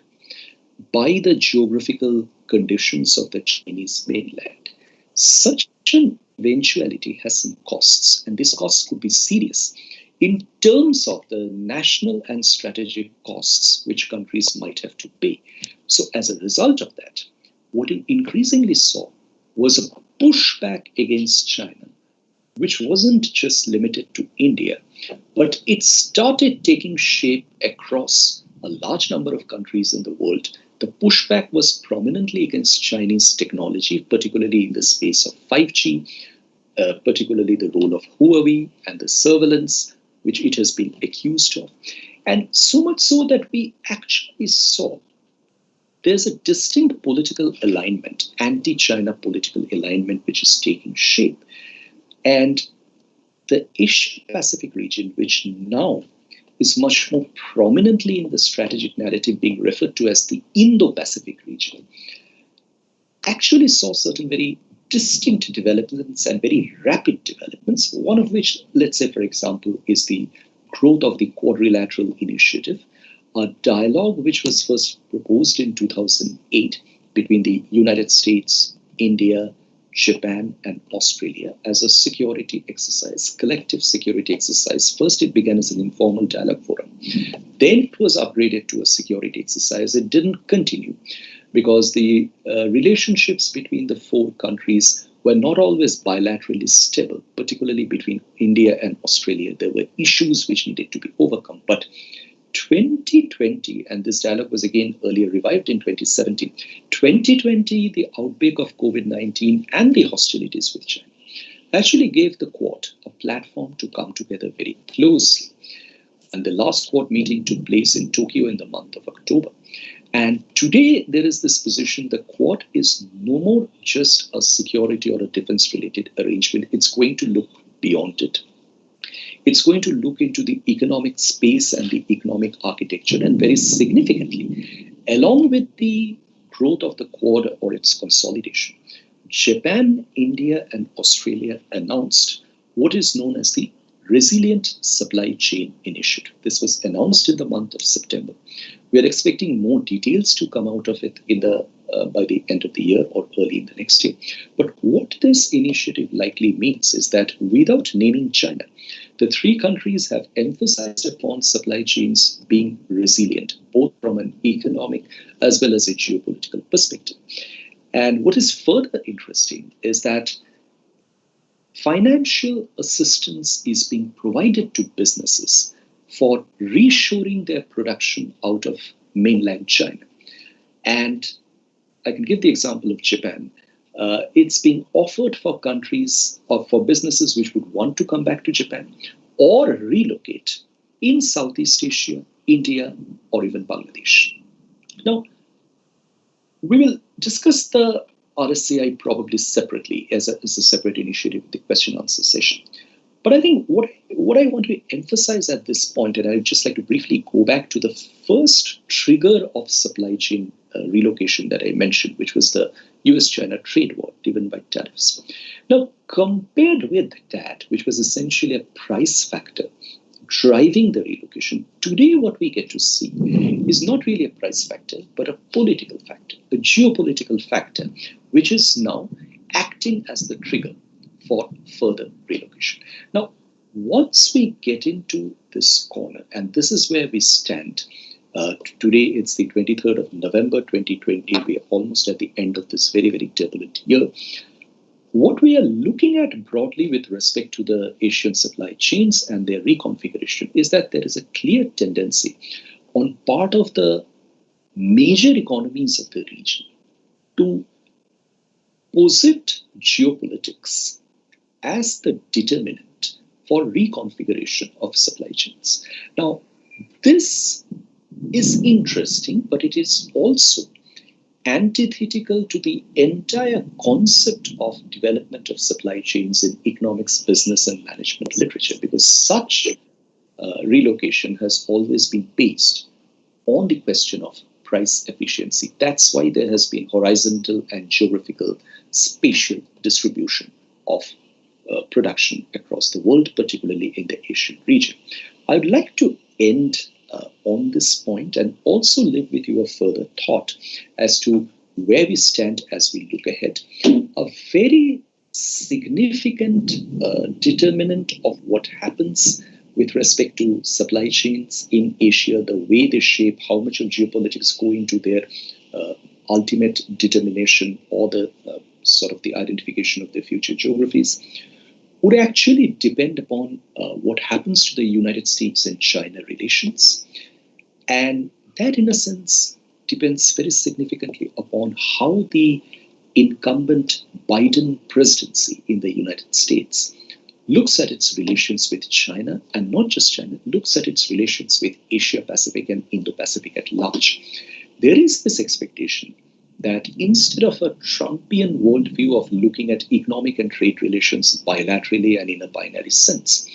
by the geographical conditions of the Chinese mainland, such an eventuality has some costs, and these costs could be serious in terms of the national and strategic costs which countries might have to pay. So as a result of that, what we increasingly saw was a pushback against China, which wasn't just limited to India, but it started taking shape across a large number of countries in the world. The pushback was prominently against Chinese technology, particularly in the space of 5G, particularly the role of Huawei and the surveillance, which it has been accused of. And so much so that we actually saw there's a distinct political alignment, anti-China political alignment, which is taking shape. And the Asia-Pacific region, which now is much more prominently in the strategic narrative being referred to as the Indo-Pacific region, actually saw certain very distinct developments and very rapid developments, one of which, let's say, for example, is the growth of the Quadrilateral Initiative, a dialogue which was first proposed in 2008 between the United States, India, Japan, and Australia as a security exercise, collective security exercise. First, it began as an informal dialogue forum. Then it was upgraded to a security exercise. It didn't continue because the relationships between the four countries were not always bilaterally stable, particularly between India and Australia. There were issues which needed to be overcome. But 2020, and this dialogue was again earlier revived in 2017, 2020, the outbreak of COVID-19 and the hostilities with China actually gave the Quad a platform to come together very closely. And the last Quad meeting took place in Tokyo in the month of October. And today there is this position, the Quad is no more just a security or a defense-related arrangement. It's going to look beyond it. It's going to look into the economic space and the economic architecture, and very significantly, along with the growth of the Quad or its consolidation, Japan, India, and Australia announced what is known as the Resilient Supply Chain Initiative. This was announced in the month of September. We are expecting more details to come out of it in the by the end of the year or early in the next year. But what this initiative likely means is that without naming China, the three countries have emphasized upon supply chains being resilient, both from an economic as well as a geopolitical perspective. And what is further interesting is that financial assistance is being provided to businesses for reshoring their production out of mainland China. And I can give the example of Japan. It's being offered for countries or for businesses which would want to come back to Japan or relocate in Southeast Asia, India, or even Bangladesh. Now, we will discuss the RSCI probably separately as a separate initiative, the question answer session. But I think what I want to emphasize at this point, and I'd just like to briefly go back to the first trigger of supply chain relocation that I mentioned, which was the US-China trade war driven by tariffs. Now, compared with that, which was essentially a price factor driving the relocation, today what we get to see is not really a price factor, but a political factor, a geopolitical factor, which is now acting as the trigger for further relocation. Now, once we get into this corner, and this is where we stand, Today, it's the 23rd of November 2020. We are almost at the end of this very, very turbulent year. What we are looking at broadly with respect to the Asian supply chains and their reconfiguration is that there is a clear tendency on part of the major economies of the region to posit geopolitics as the determinant for reconfiguration of supply chains. Now, this is interesting, but it is also antithetical to the entire concept of development of supply chains in economics, business, and management literature, because such relocation has always been based on the question of price efficiency. That's why there has been horizontal and geographical spatial distribution of production across the world, particularly in the Asian region. I would like to end on this point and also leave with you a further thought as to where we stand as we look ahead. A very significant determinant of what happens with respect to supply chains in Asia, the way they shape, how much of geopolitics go into their ultimate determination or the sort of the identification of their future geographies, would actually depend upon what happens to the United States and China relations. And that, in a sense, depends very significantly upon how the incumbent Biden presidency in the United States looks at its relations with China, and not just China, looks at its relations with Asia Pacific and Indo-Pacific at large. There is this expectation that instead of a Trumpian worldview of looking at economic and trade relations bilaterally and in a binary sense,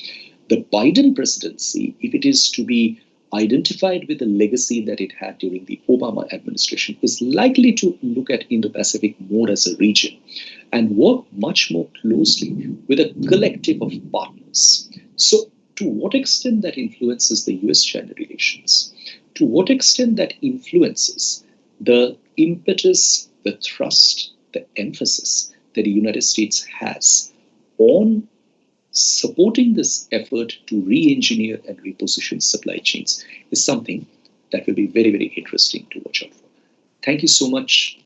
the Biden presidency, if it is to be identified with the legacy that it had during the Obama administration, is likely to look at Indo-Pacific more as a region and work much more closely with a collective of partners. So to what extent that influences the US-China relations, to what extent that influences the impetus, the thrust, the emphasis that the United States has on supporting this effort to re-engineer and reposition supply chains is something that will be very, very interesting to watch out for. Thank you so much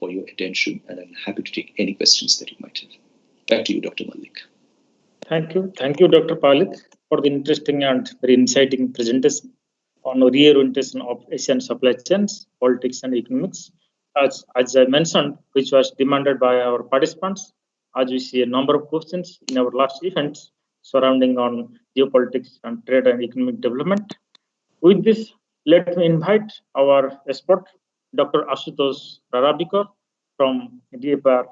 for your attention, and I'm happy to take any questions that you might have. Back to you, Dr. Malik.
Thank you. Thank you, Dr. Palik, for the interesting and very inciting presentation on reorientation of Asian supply chains, politics, and economics. As I mentioned, which was demanded by our participants, as we see a number of questions in our last events surrounding on geopolitics and trade and economic development. With this, let me invite our expert, Dr. Ashutosh Rarabikar from DAPR,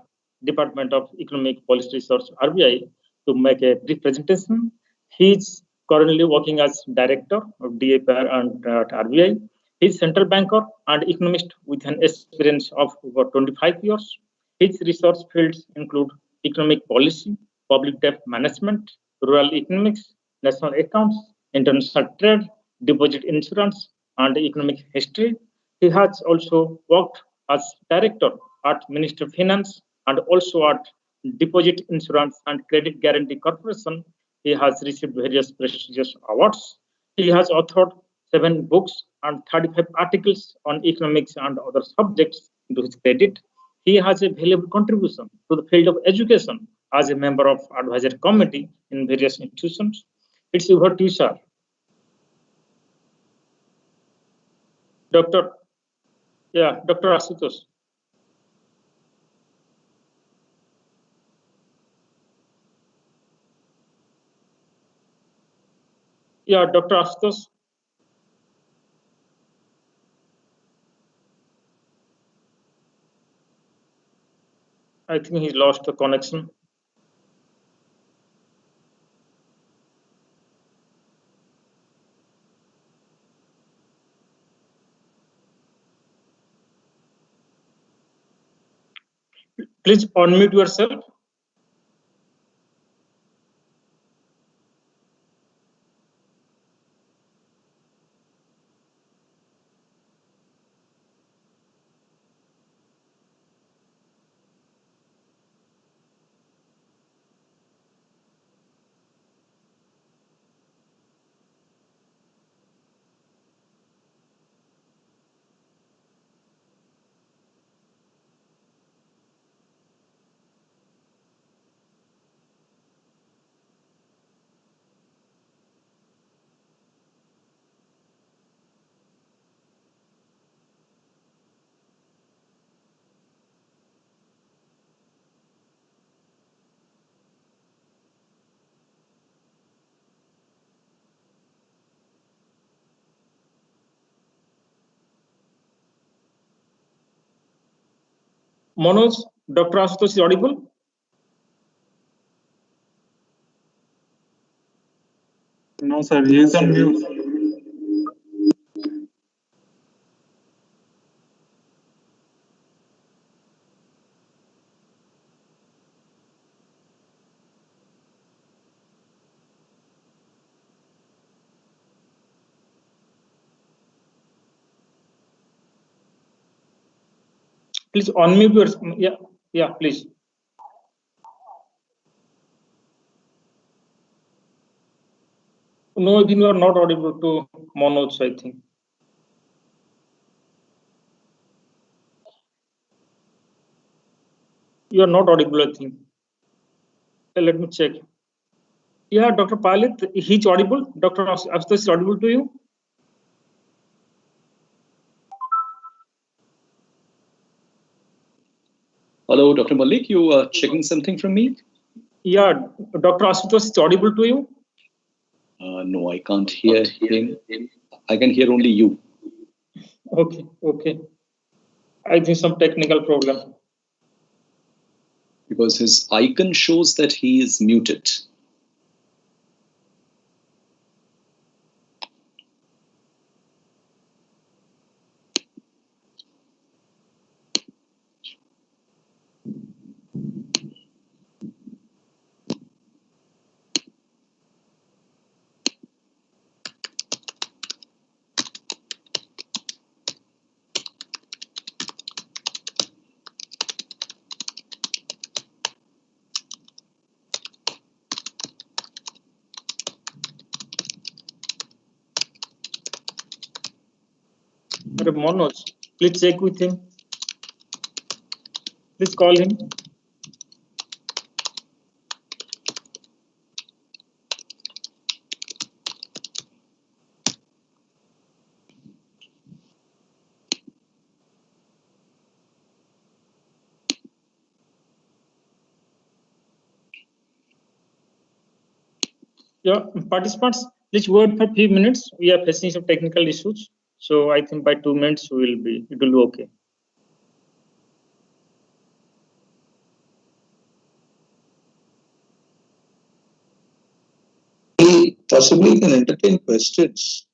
Department of Economic Policy Research, RBI, to make a brief presentation. He is currently working as director of DAPR and at RBI. He is central banker and economist with an experience of over 25 years. His research fields include economic policy, public debt management, rural economics, national accounts, international trade, deposit insurance, and economic history. He has also worked as director at Ministry of Finance and also at Deposit Insurance and Credit Guarantee Corporation. He has received various prestigious awards. He has authored 7 books and 35 articles on economics and other subjects to his credit. He has a valuable contribution to the field of education as a member of advisory committee in various institutions. It's over to you, sir. Dr. Ashutosh. Yeah, Dr. Ashutosh. I think he lost the connection. Please unmute yourself. Manoj, Dr. Asutosh is audible?
No, sir, he is on mute.
Please unmute your, yeah, please. No, you are not audible to Manoj, I think. You are not audible, I think. Let me check. Yeah, Dr. Palit, he's audible. Dr. Asutosh is audible to you?
Hello, Dr. Malik, you are checking something from me?
Yeah, Dr. Asutosh is audible to you?
No, I can't hear him. I can hear only you.
Okay, okay. I think some technical problem.
Because his icon shows that he is muted.
Manoj, please check with him. Please call him. Yeah, participants, please wait for a few minutes. We are facing some technical issues. So I think by 2 minutes it will be okay.
We possibly can entertain questions.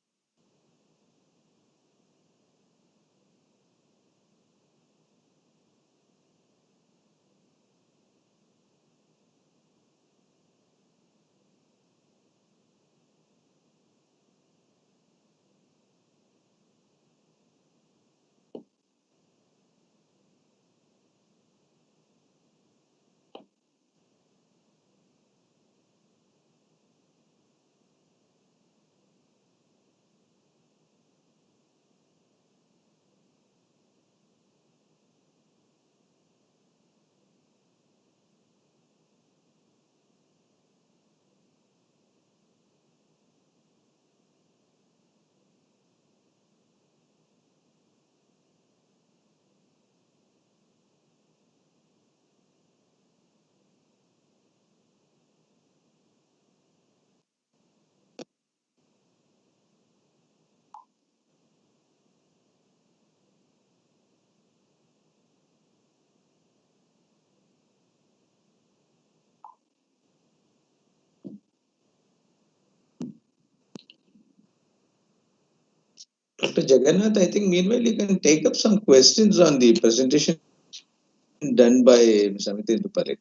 Dr. Jagannath, I think meanwhile you can take up some questions on the presentation done by Samiti Dupale.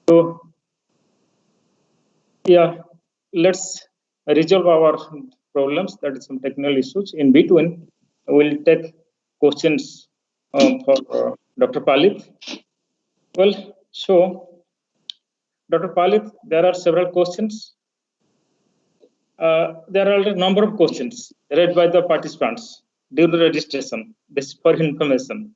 So yeah, let's resolve our problems. That is some technical issues. In between, we'll take questions for Dr. Palit. Well, so Dr. Palit, there are several questions. There are a number of questions read by the participants. during the registration. This is for information.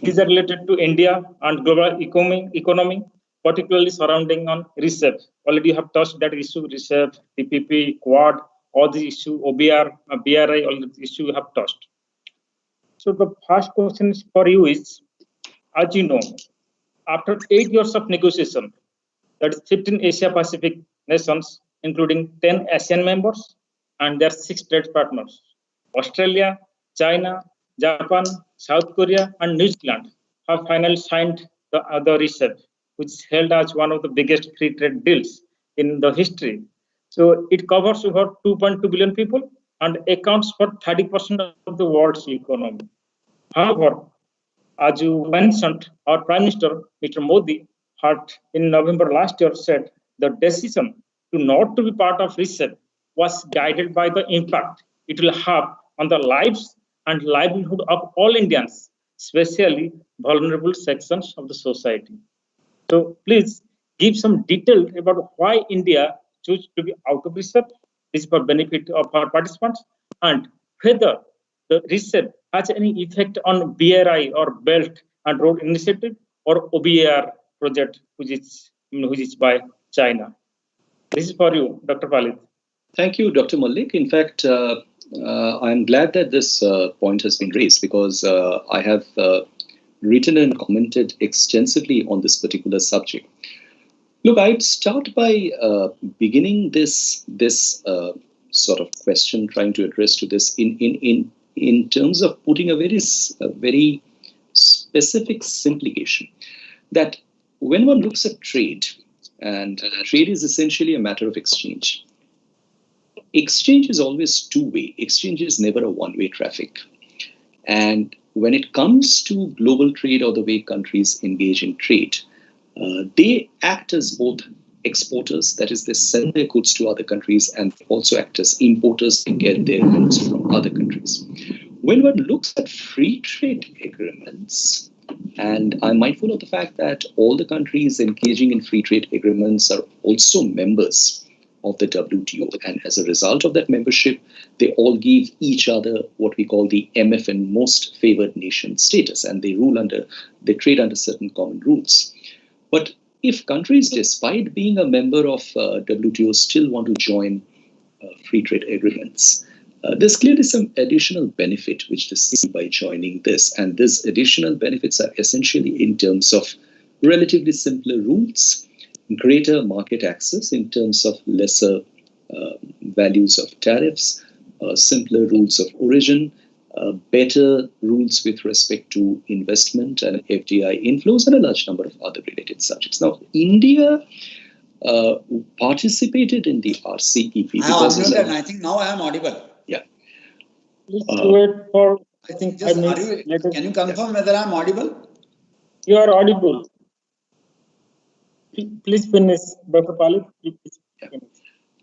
These are related to India and global economy, particularly surrounding on RCEP. Already you have touched that issue, RCEP, TPP, Quad, all the issue, OBR, BRI, all the issue you have touched. So the first question for you is, as you know, after 8 years of negotiation, that is 15 Asia Pacific nations, including 10 ASEAN members and their 6 trade partners, Australia, China, Japan, South Korea, and New Zealand have finally signed the RCEP, which is held as one of the biggest free trade deals in the history. So it covers over 2.2 billion people and accounts for 30% of the world's economy. However, as you mentioned, our Prime Minister, Mr. Modi, had in November last year said the decision to not to be part of RCEP was guided by the impact it will have on the lives and livelihood of all Indians, especially vulnerable sections of the society. So please give some detail about why India chose to be out of RCEP. This is for benefit of our participants, and whether the RCEP has any effect on BRI or Belt and Road Initiative or OBR project, which is by China. This is for you, Dr. Palit.
Thank you, Dr. Malik. In fact, I'm glad that this point has been raised because I have written and commented extensively on this particular subject. Look, I'd start by beginning this sort of question, trying to address to this in terms of putting a very specific simplification. That when one looks at trade, and trade is essentially a matter of exchange. Exchange is always two-way. Exchange is never a one-way traffic. And when it comes to global trade or the way countries engage in trade, they act as both exporters, that is, they sell their goods to other countries, and also act as importers and get their goods from other countries. When one looks at free trade agreements, and I'm mindful of the fact that all the countries engaging in free trade agreements are also members of the WTO, and as a result of that membership, they all give each other what we call the MFN, most favored nation status, and they trade under certain common rules. But if countries, despite being a member of WTO, still want to join free trade agreements, there's clearly some additional benefit which they see by joining this, and these additional benefits are essentially in terms of relatively simpler rules, greater market access in terms of lesser values of tariffs, simpler rules of origin, better rules with respect to investment and FDI inflows, and a large number of other related subjects. Now, India participated in the RCEP.
I think now I am audible.
Yeah.
Please wait for, I think,
Can you confirm whether I am audible?
You are audible. Please finish, Dr. Palit.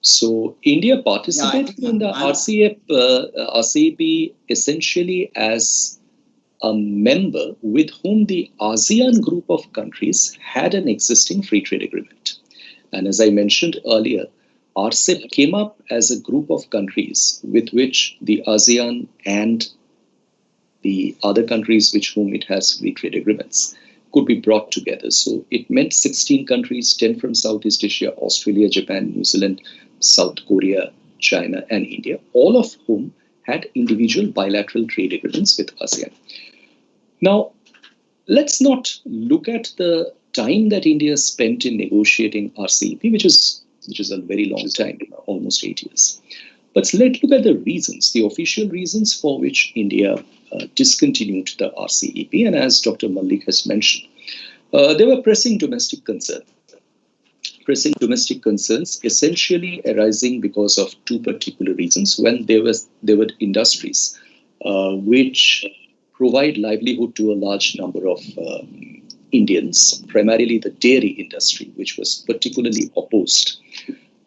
So India participated in the RCEP essentially as a member with whom the ASEAN group of countries had an existing free trade agreement. And as I mentioned earlier, RCEP came up as a group of countries with which the ASEAN and the other countries with whom it has free trade agreements could be brought together. So it meant 16 countries, 10 from Southeast Asia, Australia, Japan, New Zealand, South Korea, China, and India, all of whom had individual bilateral trade agreements with ASEAN. Now, let's not look at the time that India spent in negotiating RCEP, which is a very long time, almost 8 years. But let's look at the reasons, the official reasons for which India discontinued the RCEP. And as Dr. Malik has mentioned, there were pressing domestic concerns. Pressing domestic concerns essentially arising because of two particular reasons. When there were industries which provide livelihood to a large number of Indians, primarily the dairy industry, which was particularly opposed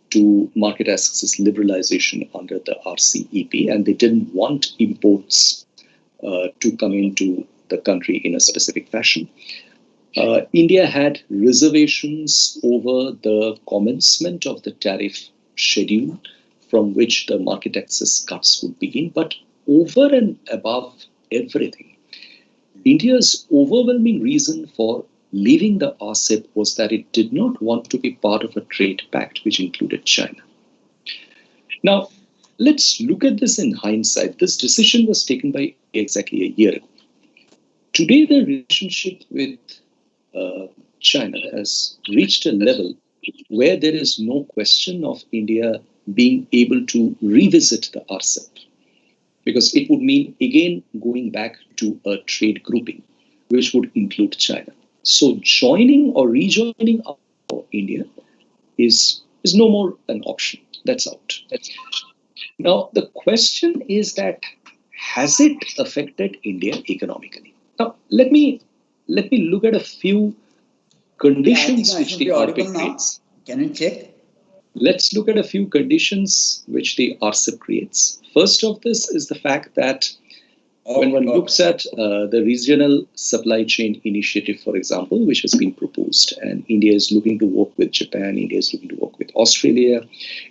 to market access liberalization under the RCEP, and they didn't want imports to come into the country in a specific fashion. India had reservations over the commencement of the tariff schedule from which the market access cuts would begin. But over and above everything, India's overwhelming reason for leaving the RCEP was that it did not want to be part of a trade pact which included China. Now, let's look at this in hindsight. This decision was taken by exactly a year ago. Today, the relationship with China has reached a level where there is no question of India being able to revisit the RCEP, because it would mean again going back to a trade grouping, which would include China. So joining or rejoining India is no more an option. That's out. Now, the question is that, has it affected India economically? Now, let me look at a few conditions which the RCEP creates.
Can you check?
Let's look at a few conditions which the RCEP creates. First of this is the fact that when one looks at the regional supply chain initiative, for example, which has been proposed, and India is looking to work with Japan, India is looking to work with Australia,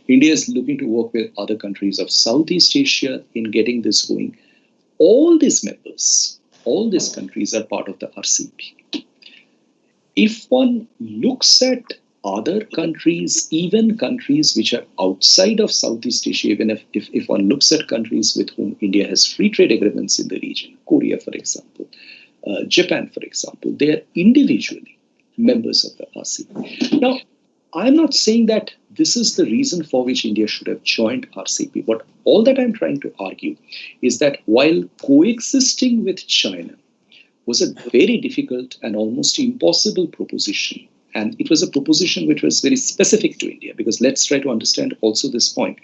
India is looking to work with other countries of Southeast Asia in getting this going. All these members, all these countries are part of the RCEP. If one looks at other countries, even countries which are outside of Southeast Asia, even if one looks at countries with whom India has free trade agreements in the region, Korea, for example, Japan, for example, they are individually members of the RCEP. Now, I'm not saying that this is the reason for which India should have joined RCEP, but all that I'm trying to argue is that while coexisting with China was a very difficult and almost impossible proposition, and it was a proposition which was very specific to India, because let's try to understand also this point,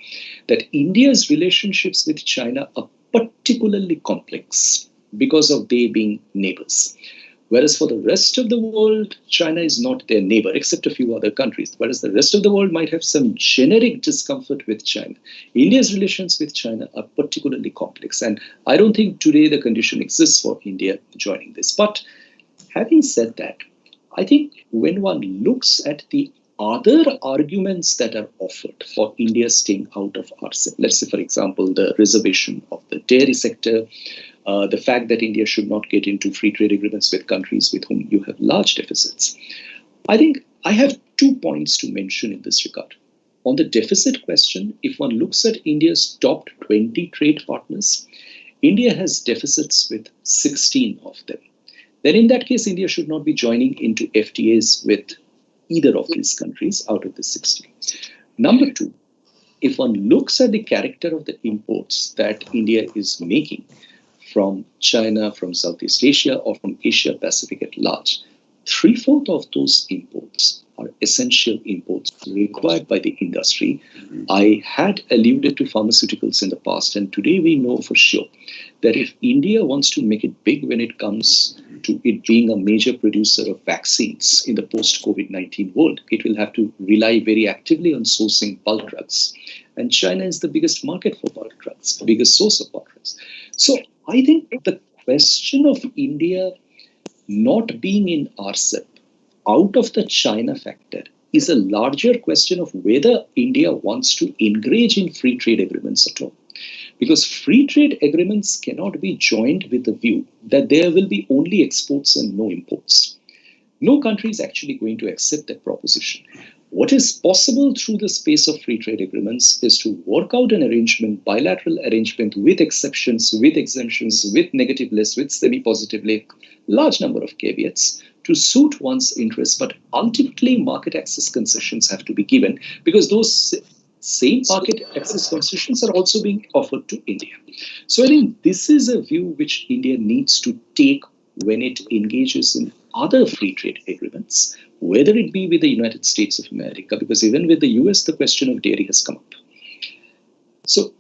that India's relationships with China are particularly complex because of they being neighbors. Whereas for the rest of the world, China is not their neighbor, except a few other countries. Whereas the rest of the world might have some generic discomfort with China. India's relations with China are particularly complex. And I don't think today the condition exists for India joining this. But having said that, I think when one looks at the other arguments that are offered for India staying out of RCEP, let's say, for example, the reservation of the dairy sector, the fact that India should not get into free trade agreements with countries with whom you have large deficits. I think I have 2 points to mention in this regard. On the deficit question, if one looks at India's top 20 trade partners, India has deficits with 16 of them. Then in that case, India should not be joining into FTAs with either of these countries out of the 16. Number 2, if one looks at the character of the imports that India is making from China, from Southeast Asia, or from Asia Pacific at large, 3/4 of those imports are essential imports required by the industry. I had alluded to pharmaceuticals in the past, and today we know for sure that if India wants to make it big when it comes to it being a major producer of vaccines in the post-COVID-19 world, it will have to rely very actively on sourcing bulk drugs. And China is the biggest market for bulk drugs, the biggest source of bulk drugs. So I think the question of India not being in RCEP out of the China factor is a larger question of whether India wants to engage in free trade agreements at all. Because free trade agreements cannot be joined with the view that there will be only exports and no imports. No country is actually going to accept that proposition. What is possible through the space of free trade agreements is to work out an arrangement, bilateral arrangement with exceptions, with exemptions, with negative lists, with semi-positive list, large number of caveats to suit one's interests. But ultimately, market access concessions have to be given because those same market access concessions are also being offered to India. So I think this is a view which India needs to take when it engages in other free trade agreements, whether it be with the United States of America, because even with the US, the question of dairy has come up. So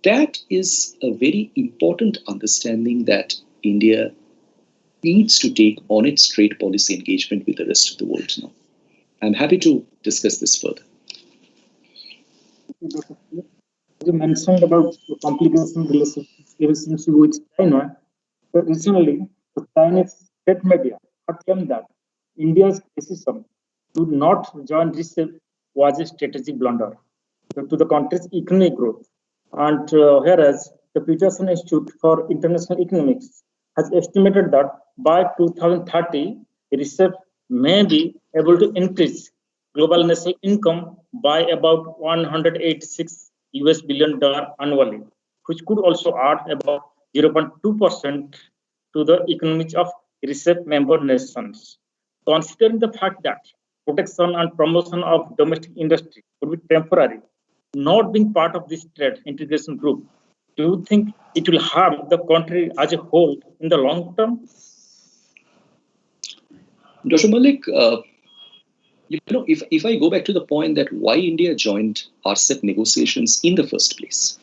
that is a very important understanding that India needs to take on its trade policy engagement with the rest of the world now. I'm happy to discuss this further.
You mentioned about the complication relationship with China. So recently, the Chinese state media claimed that India's decision to not join RCEP was a strategic blunder to the country's economic growth. And whereas the Peterson Institute for International Economics has estimated that by 2030, RCEP may be able to increase global national income by about $186 billion annually, which could also add about 0.2% to the economies of RCEP member nations. Considering the fact that protection and promotion of domestic industry would be temporary, not being part of this trade integration group, do you think it will harm the country as a whole in the long term?
Dr. Malik, if I go back to the point that why India joined RCEP negotiations in the first place,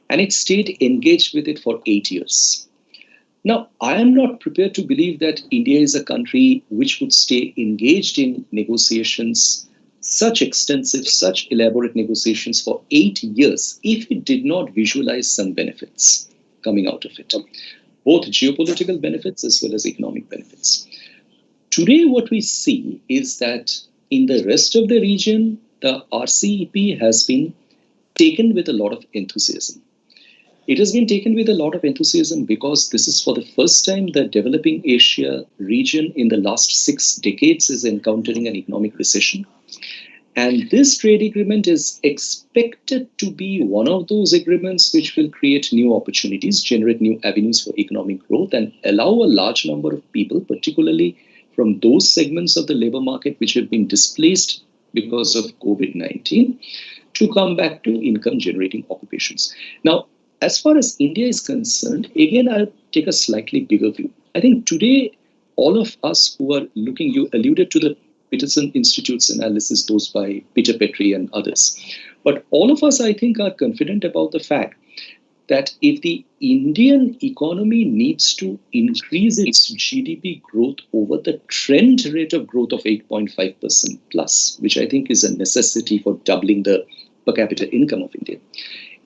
and it stayed engaged with it for 8 years. Now, I am not prepared to believe that India is a country which would stay engaged in negotiations, such extensive, such elaborate negotiations for 8 years, if it did not visualize some benefits coming out of it, both geopolitical benefits as well as economic benefits. Today, what we see is that in the rest of the region, the RCEP has been taken with a lot of enthusiasm. It has been taken with a lot of enthusiasm because this is for the first time the developing Asia region in the last 6 decades is encountering an economic recession. And this trade agreement is expected to be one of those agreements which will create new opportunities, generate new avenues for economic growth, and allow a large number of people, particularly from those segments of the labor market which have been displaced because of COVID-19, to come back to income generating occupations. Now, as far as India is concerned, again, I'll take a slightly bigger view. I think today, all of us who are looking, you alluded to the Peterson Institute's analysis, those by Peter Petrie and others. But all of us, I think, are confident about the fact that if the Indian economy needs to increase its GDP growth over the trend rate of growth of 8.5% plus, which I think is a necessity for doubling the per capita income of India,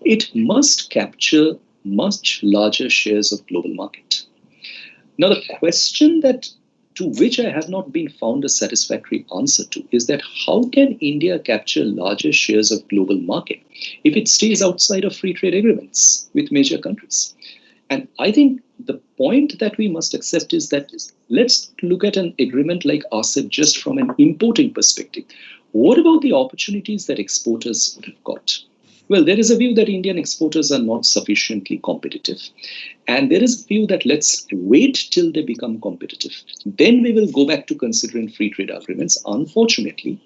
it must capture much larger shares of global market. Now, the question that to which I have not been found a satisfactory answer to is that how can India capture larger shares of global market if it stays outside of free trade agreements with major countries? And I think the point that we must accept is that let's look at an agreement like RCEP just from an importing perspective. What about the opportunities that exporters would have got? Well, there is a view that Indian exporters are not sufficiently competitive. And there is a view that let's wait till they become competitive. Then we will go back to considering free trade agreements. Unfortunately,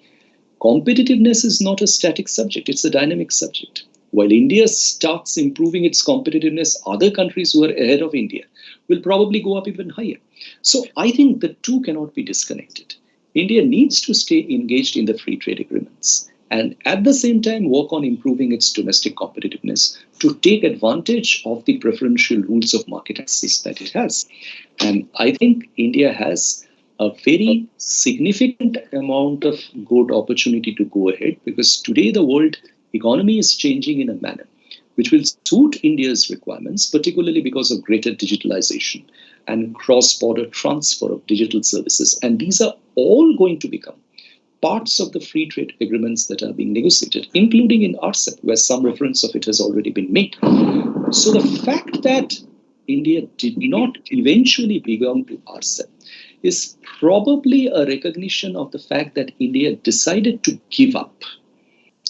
competitiveness is not a static subject. It's a dynamic subject. While India starts improving its competitiveness, other countries who are ahead of India will probably go up even higher. So I think the two cannot be disconnected. India needs to stay engaged in the free trade agreements and at the same time work on improving its domestic competitiveness to take advantage of the preferential rules of market access that it has. And I think India has a very significant amount of good opportunity to go ahead because today the world economy is changing in a manner which will suit India's requirements, particularly because of greater digitalization and cross-border transfer of digital services. And these are all going to become parts of the free trade agreements that are being negotiated, including in RCEP, where some reference of it has already been made. So the fact that India did not eventually belong to RCEP is probably a recognition of the fact that India decided to give up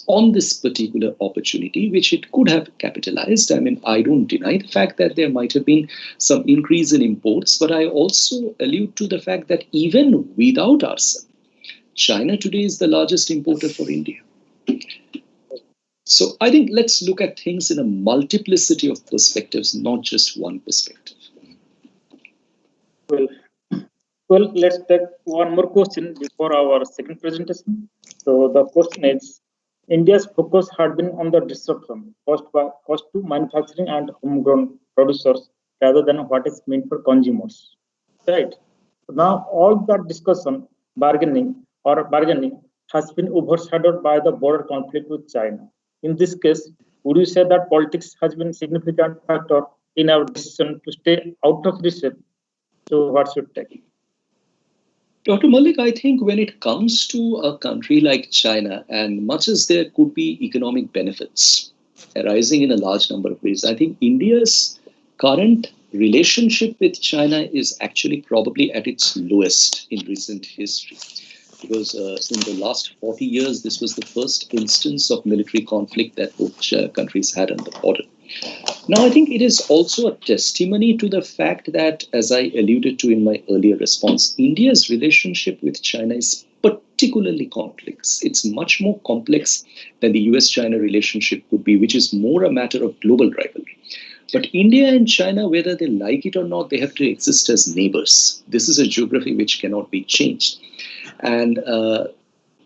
on this particular opportunity, which it could have capitalized. I mean, I don't deny the fact that there might have been some increase in imports, but I also allude to the fact that even without RCEP, China today is the largest importer for India. So I think let's look at things in a multiplicity of perspectives, not just one perspective.
Well, let's take one more question before our second presentation. So the question is, India's focus had been on the disruption caused to manufacturing and homegrown producers rather than what is meant for consumers. Right? So now all that discussion, bargaining has been overshadowed by the border conflict with China. In this case, would you say that politics has been a significant factor in our decision to stay out of RCEP? So what's your take?
Dr. Malik, I think when it comes to a country like China, and much as there could be economic benefits arising in a large number of ways. I think India's current relationship with China is actually probably at its lowest in recent history. Because in the last 40 years, this was the first instance of military conflict that both countries had on the border. Now, I think it is also a testimony to the fact that, as I alluded to in my earlier response, India's relationship with China is particularly complex. It's much more complex than the US-China relationship could be, which is more a matter of global rivalry. But India and China, whether they like it or not, they have to exist as neighbors. This is a geography which cannot be changed. And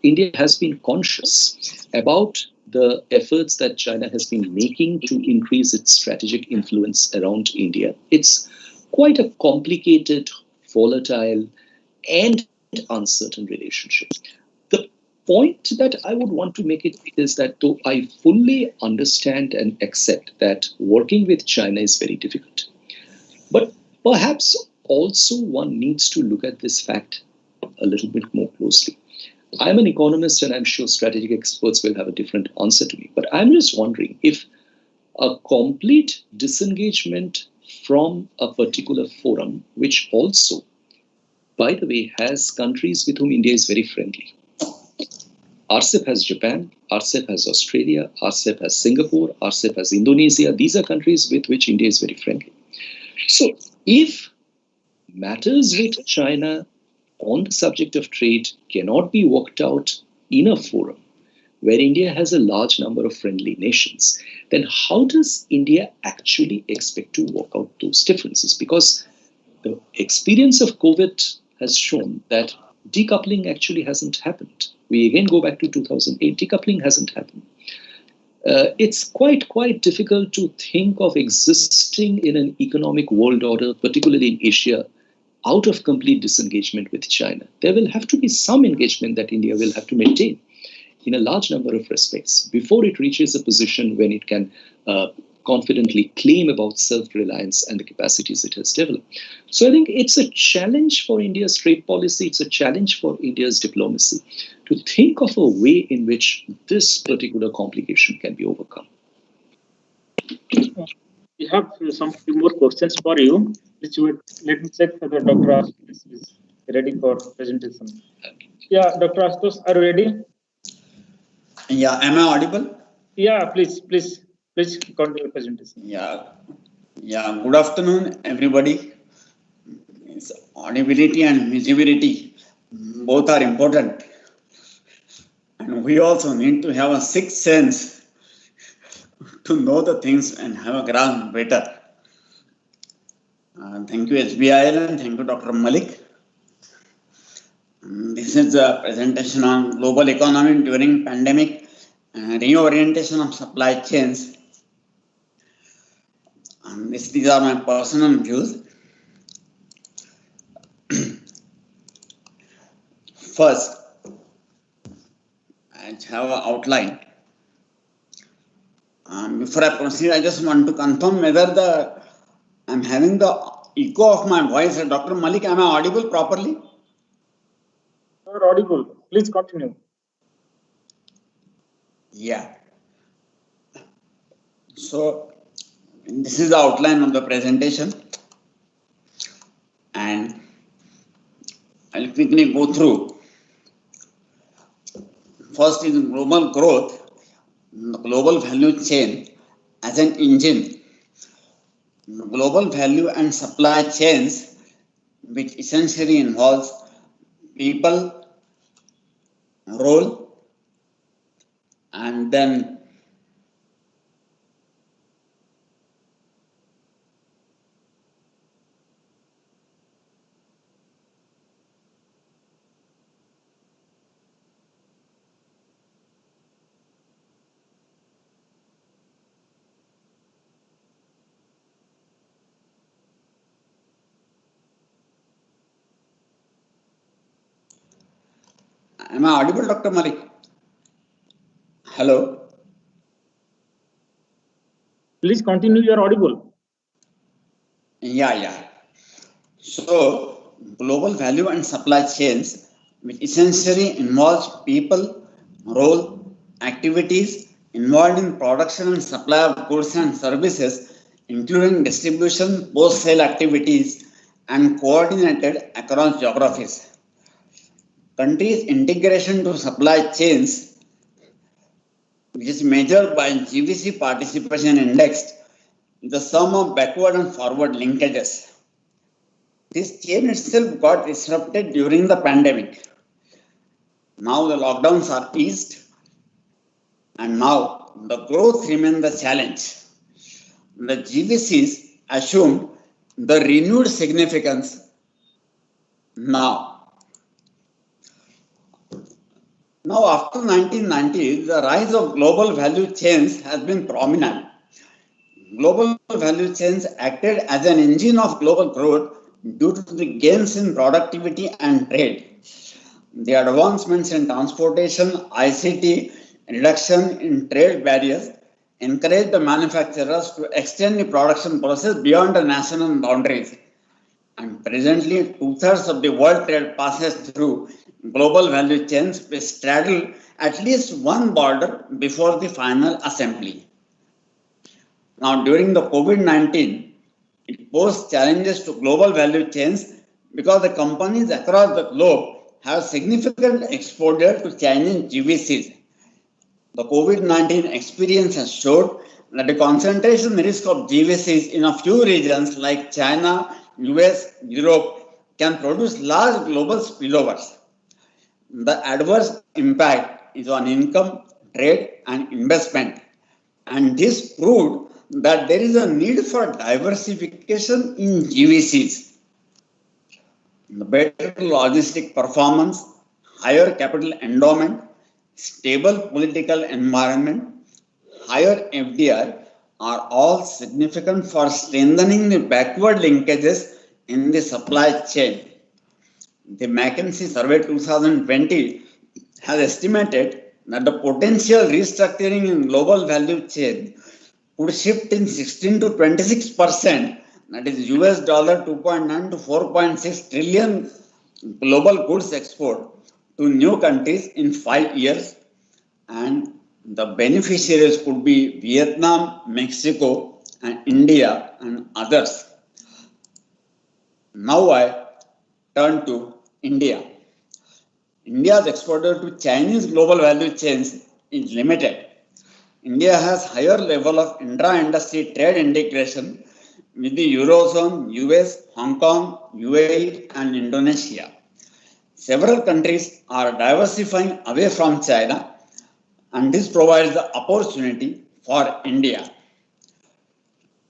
India has been conscious about the efforts that China has been making to increase its strategic influence around India. It's quite a complicated, volatile, and uncertain relationship. The point that I would want to make it is that though I fully understand and accept that working with China is very difficult, but perhaps also one needs to look at this fact a little bit more closely. I'm an economist and I'm sure strategic experts will have a different answer to me, but I'm just wondering if a complete disengagement from a particular forum, which also, by the way, has countries with whom India is very friendly. RCEP has Japan, RCEP has Australia, RCEP has Singapore, RCEP has Indonesia. These are countries with which India is very friendly. So if matters with China on the subject of trade cannot be worked out in a forum where India has a large number of friendly nations, then how does India actually expect to work out those differences? Because the experience of COVID has shown that decoupling actually hasn't happened. We again go back to 2008, decoupling hasn't happened. It's quite difficult to think of existing in an economic world order, particularly in Asia, out of complete disengagement with China. There will have to be some engagement that India will have to maintain in a large number of respects before it reaches a position when it can confidently claim about self-reliance and the capacities it has developed. So I think it's a challenge for India's trade policy, it's a challenge for India's diplomacy to think of a way in which this particular complication can be overcome.
We have some few more questions for you, which would let me check whether Dr. Ashutosh is ready for presentation. Yeah, Dr. Ashutosh, are you ready?
Yeah, am I audible?
Yeah, please continue presentation.
Yeah, good afternoon, everybody. It's audibility and visibility, both are important. And we also need to have a sixth sense to know the things and have a grasp better. Thank you, SBIL, and thank you, Dr. Malik. This is a presentation on global economy during pandemic, reorientation of supply chains. And these are my personal views. First, I have an outline. Before I proceed, I just want to confirm whether I'm having the echo of my voice. Dr. Malik, am I audible properly?
You're audible. Please continue.
Yeah. So, this is the outline of the presentation. And I'll quickly go through. First is global growth, the global value chain as an engine. Global value and supply chains, which essentially involves people, role, and then am I audible, Dr. Malik? Hello?
Please continue, you are audible.
Yeah. So, global value and supply chains, which essentially involves people, role, activities involved in production and supply of goods and services, including distribution, post-sale activities, and coordinated across geographies. Countries' integration to supply chains, which is measured by GVC Participation Index, is the sum of backward and forward linkages. This chain itself got disrupted during the pandemic. Now the lockdowns are eased, and now the growth remains the challenge. The GVCs assumed the renewed significance now. Now, after 1990, the rise of global value chains has been prominent. Global value chains acted as an engine of global growth due to the gains in productivity and trade. The advancements in transportation, ICT, reduction in trade barriers encouraged the manufacturers to extend the production process beyond the national boundaries. And presently, two-thirds of the world trade passes through global value chains which straddle at least one border before the final assembly. Now, during the COVID-19, it posed challenges to global value chains because the companies across the globe have significant exposure to Chinese GVCs. The COVID-19 experience has showed that the concentration risk of GVCs in a few regions like China, US, Europe can produce large global spillovers. The adverse impact is on income, trade, and investment. And this proved that there is a need for diversification in GVCs. The better logistic performance, higher capital endowment, stable political environment, higher FDR are all significant for strengthening the backward linkages in the supply chain. The McKinsey Survey 2020 has estimated that the potential restructuring in global value chain would shift in 16 to 26%, that is US dollar 2.9 to 4.6 trillion global goods export to new countries in 5 years, and the beneficiaries could be Vietnam, Mexico, and India and others. Now I turn to India. India's exposure to Chinese global value chains is limited. India has higher level of intra-industry trade integration with the Eurozone, US, Hong Kong, UAE, and Indonesia. Several countries are diversifying away from China, and this provides the opportunity for India.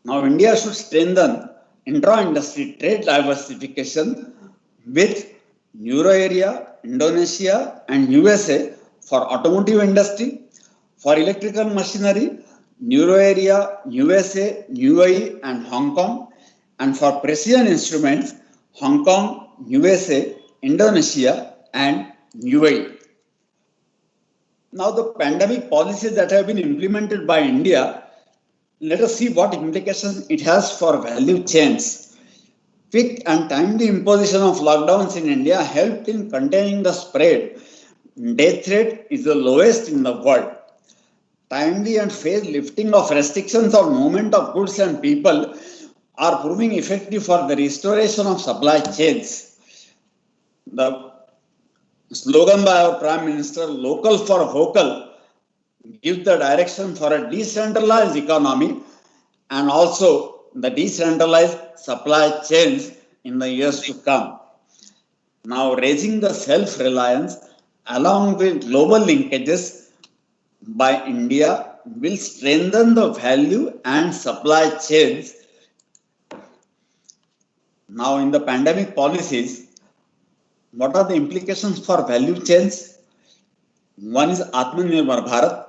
Now, India should strengthen intra-industry trade diversification with Euro area, Indonesia, and USA for automotive industry, for electrical machinery, Euro area, USA, UAE, and Hong Kong, and for precision instruments, Hong Kong, USA, Indonesia, and UAE. Now, the pandemic policies that have been implemented by India, let us see what implications it has for value chains. Quick and timely imposition of lockdowns in India helped in containing the spread. Death rate is the lowest in the world. Timely and phased lifting of restrictions on movement of goods and people are proving effective for the restoration of supply chains. The slogan by our Prime Minister, local for vocal, gives the direction for a decentralized economy and also the decentralized supply chains in the years to come. Now, raising the self-reliance along with global linkages by India will strengthen the value and supply chains. Now, in the pandemic policies, what are the implications for value chains? One is Atmanirbhar Bharat,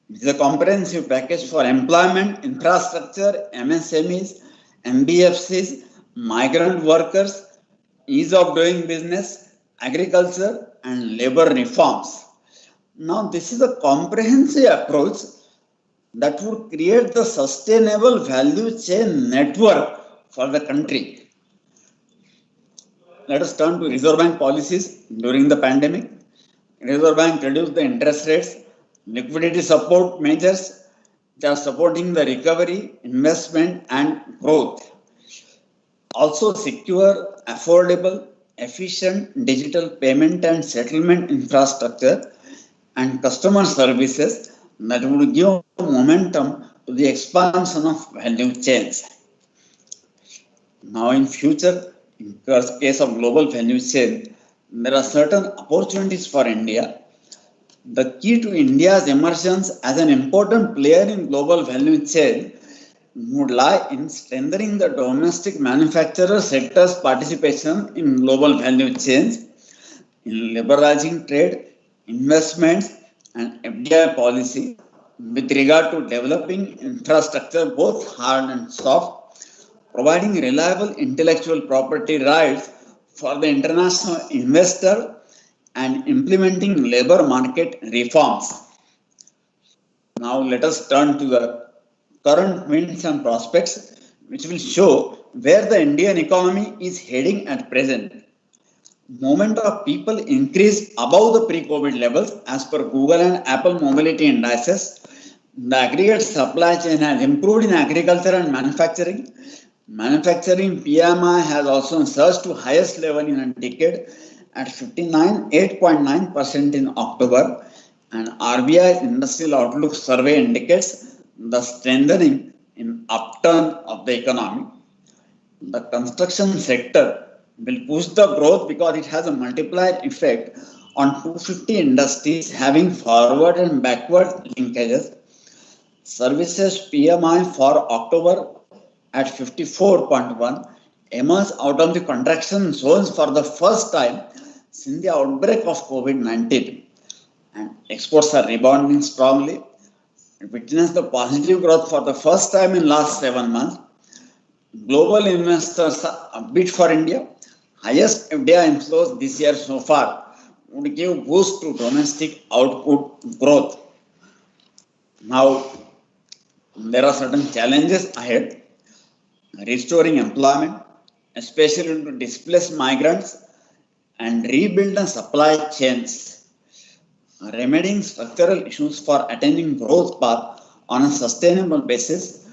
which is a comprehensive package for employment, infrastructure, MSMEs, MBFCs, migrant workers, ease of doing business, agriculture, and labor reforms. Now, this is a comprehensive approach that would create the sustainable value chain network for the country. Let us turn to Reserve Bank policies during the pandemic. Reserve Bank reduced the interest rates liquidity support measures that are supporting the recovery, investment, and growth. Also, secure, affordable, efficient digital payment and settlement infrastructure and customer services that would give momentum to the expansion of value chains. Now, in future, in case of global value chain, there are certain opportunities for India. The key to India's emergence as an important player in global value chain would lie in strengthening the domestic manufacturer sector's participation in global value chains, in liberalizing trade, investments, and FDI policy with regard to developing infrastructure, both hard and soft, providing reliable intellectual property rights for the international investor, and implementing labor market reforms. Now let us turn to the current winds and prospects, which will show where the Indian economy is heading at present. Movement of people increased above the pre-COVID levels as per Google and Apple mobility indices. The aggregate supply chain has improved in agriculture and manufacturing. Manufacturing PMI has also surged to highest level in a decade at 8.9% in October, and RBI's Industrial Outlook survey indicates the strengthening in upturn of the economy. The construction sector will push the growth because it has a multiplier effect on 250 industries having forward and backward linkages. Services PMI for October at 54.1 emerged out of the contraction zones for the first time since the outbreak of COVID-19. And exports are rebounding strongly. It witnessed the positive growth for the first time in last 7 months. Global investors are upbeat for India. Highest FDI inflows this year so far would give boost to domestic output growth. Now, there are certain challenges ahead. Restoring employment, especially to displaced migrants, and rebuild the supply chains. Remedying structural issues for attaining growth path on a sustainable basis,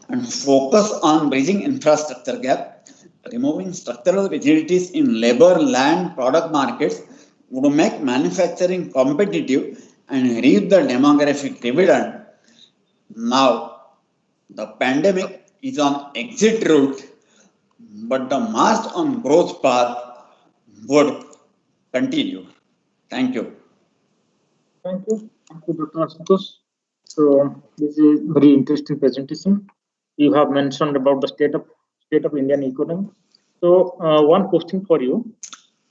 and focus on bridging infrastructure gap, removing structural rigidities in labor, land, product markets would make manufacturing competitive and reap the demographic dividend. Now, the pandemic is on exit route, but the march on growth path would continue. Thank you.
Thank you. Thank you, Dr. Ashutosh. So this is very interesting presentation. You have mentioned about the state of Indian economy. So one question for you,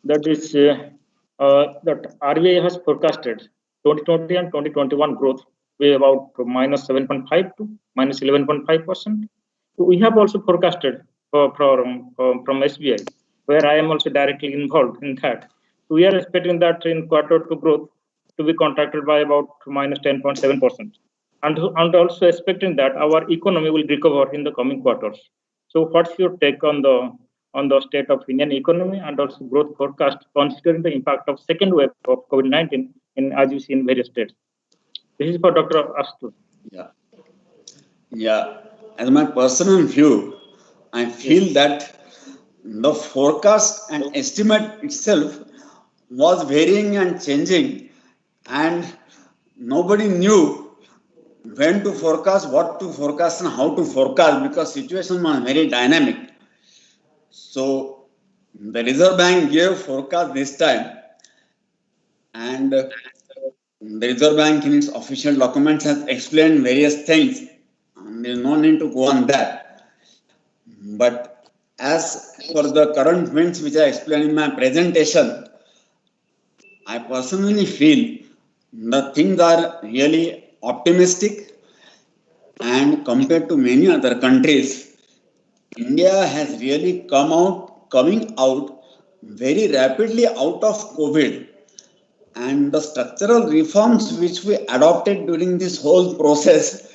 that is that RBI has forecasted 2020 and 2021 growth with about minus 7.5 to minus 11.5%. So we have also forecasted from SBI, where I am also directly involved in that. So we are expecting that in Q2 growth to be contracted by about minus 10.7%. And also expecting that our economy will recover in the coming quarters. So what's your take on the state of Indian economy and also growth forecast, considering the impact of second wave of COVID-19 in, as you see, in various states? This is for Dr. Ashutosh.
Yeah. As my personal view, I feel that the forecast and estimate itself was varying and changing, and nobody knew when to forecast, what to forecast, and how to forecast, because situation was very dynamic. So the Reserve Bank gave forecast this time, and the Reserve Bank in its official documents has explained various things, and there is no need to go on that. But as for the current winds which I explained in my presentation, I personally feel the things are really optimistic, and compared to many other countries, India has really coming out very rapidly out of COVID, and the structural reforms which we adopted during this whole process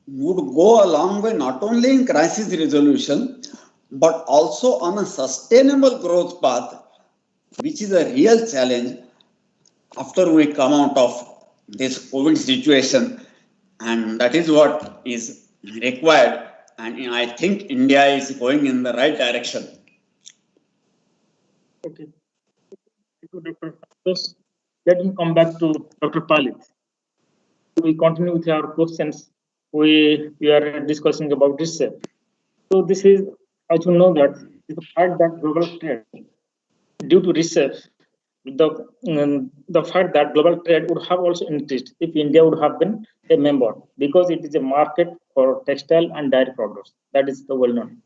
would go a long way, not only in crisis resolution, but also on a sustainable growth path, which is a real challenge after we come out of this COVID situation, and that is what is required. And I think India is going in the right direction.
Okay. Thank you, Dr. Santosh. Let me come back to Dr. Palit. We continue with our questions. We are discussing about research. So this is, as you know, that the fact that global trade, due to research, the fact that global trade would have also increased if India would have been a member, because it is a market for textile and dairy products. That is the well known.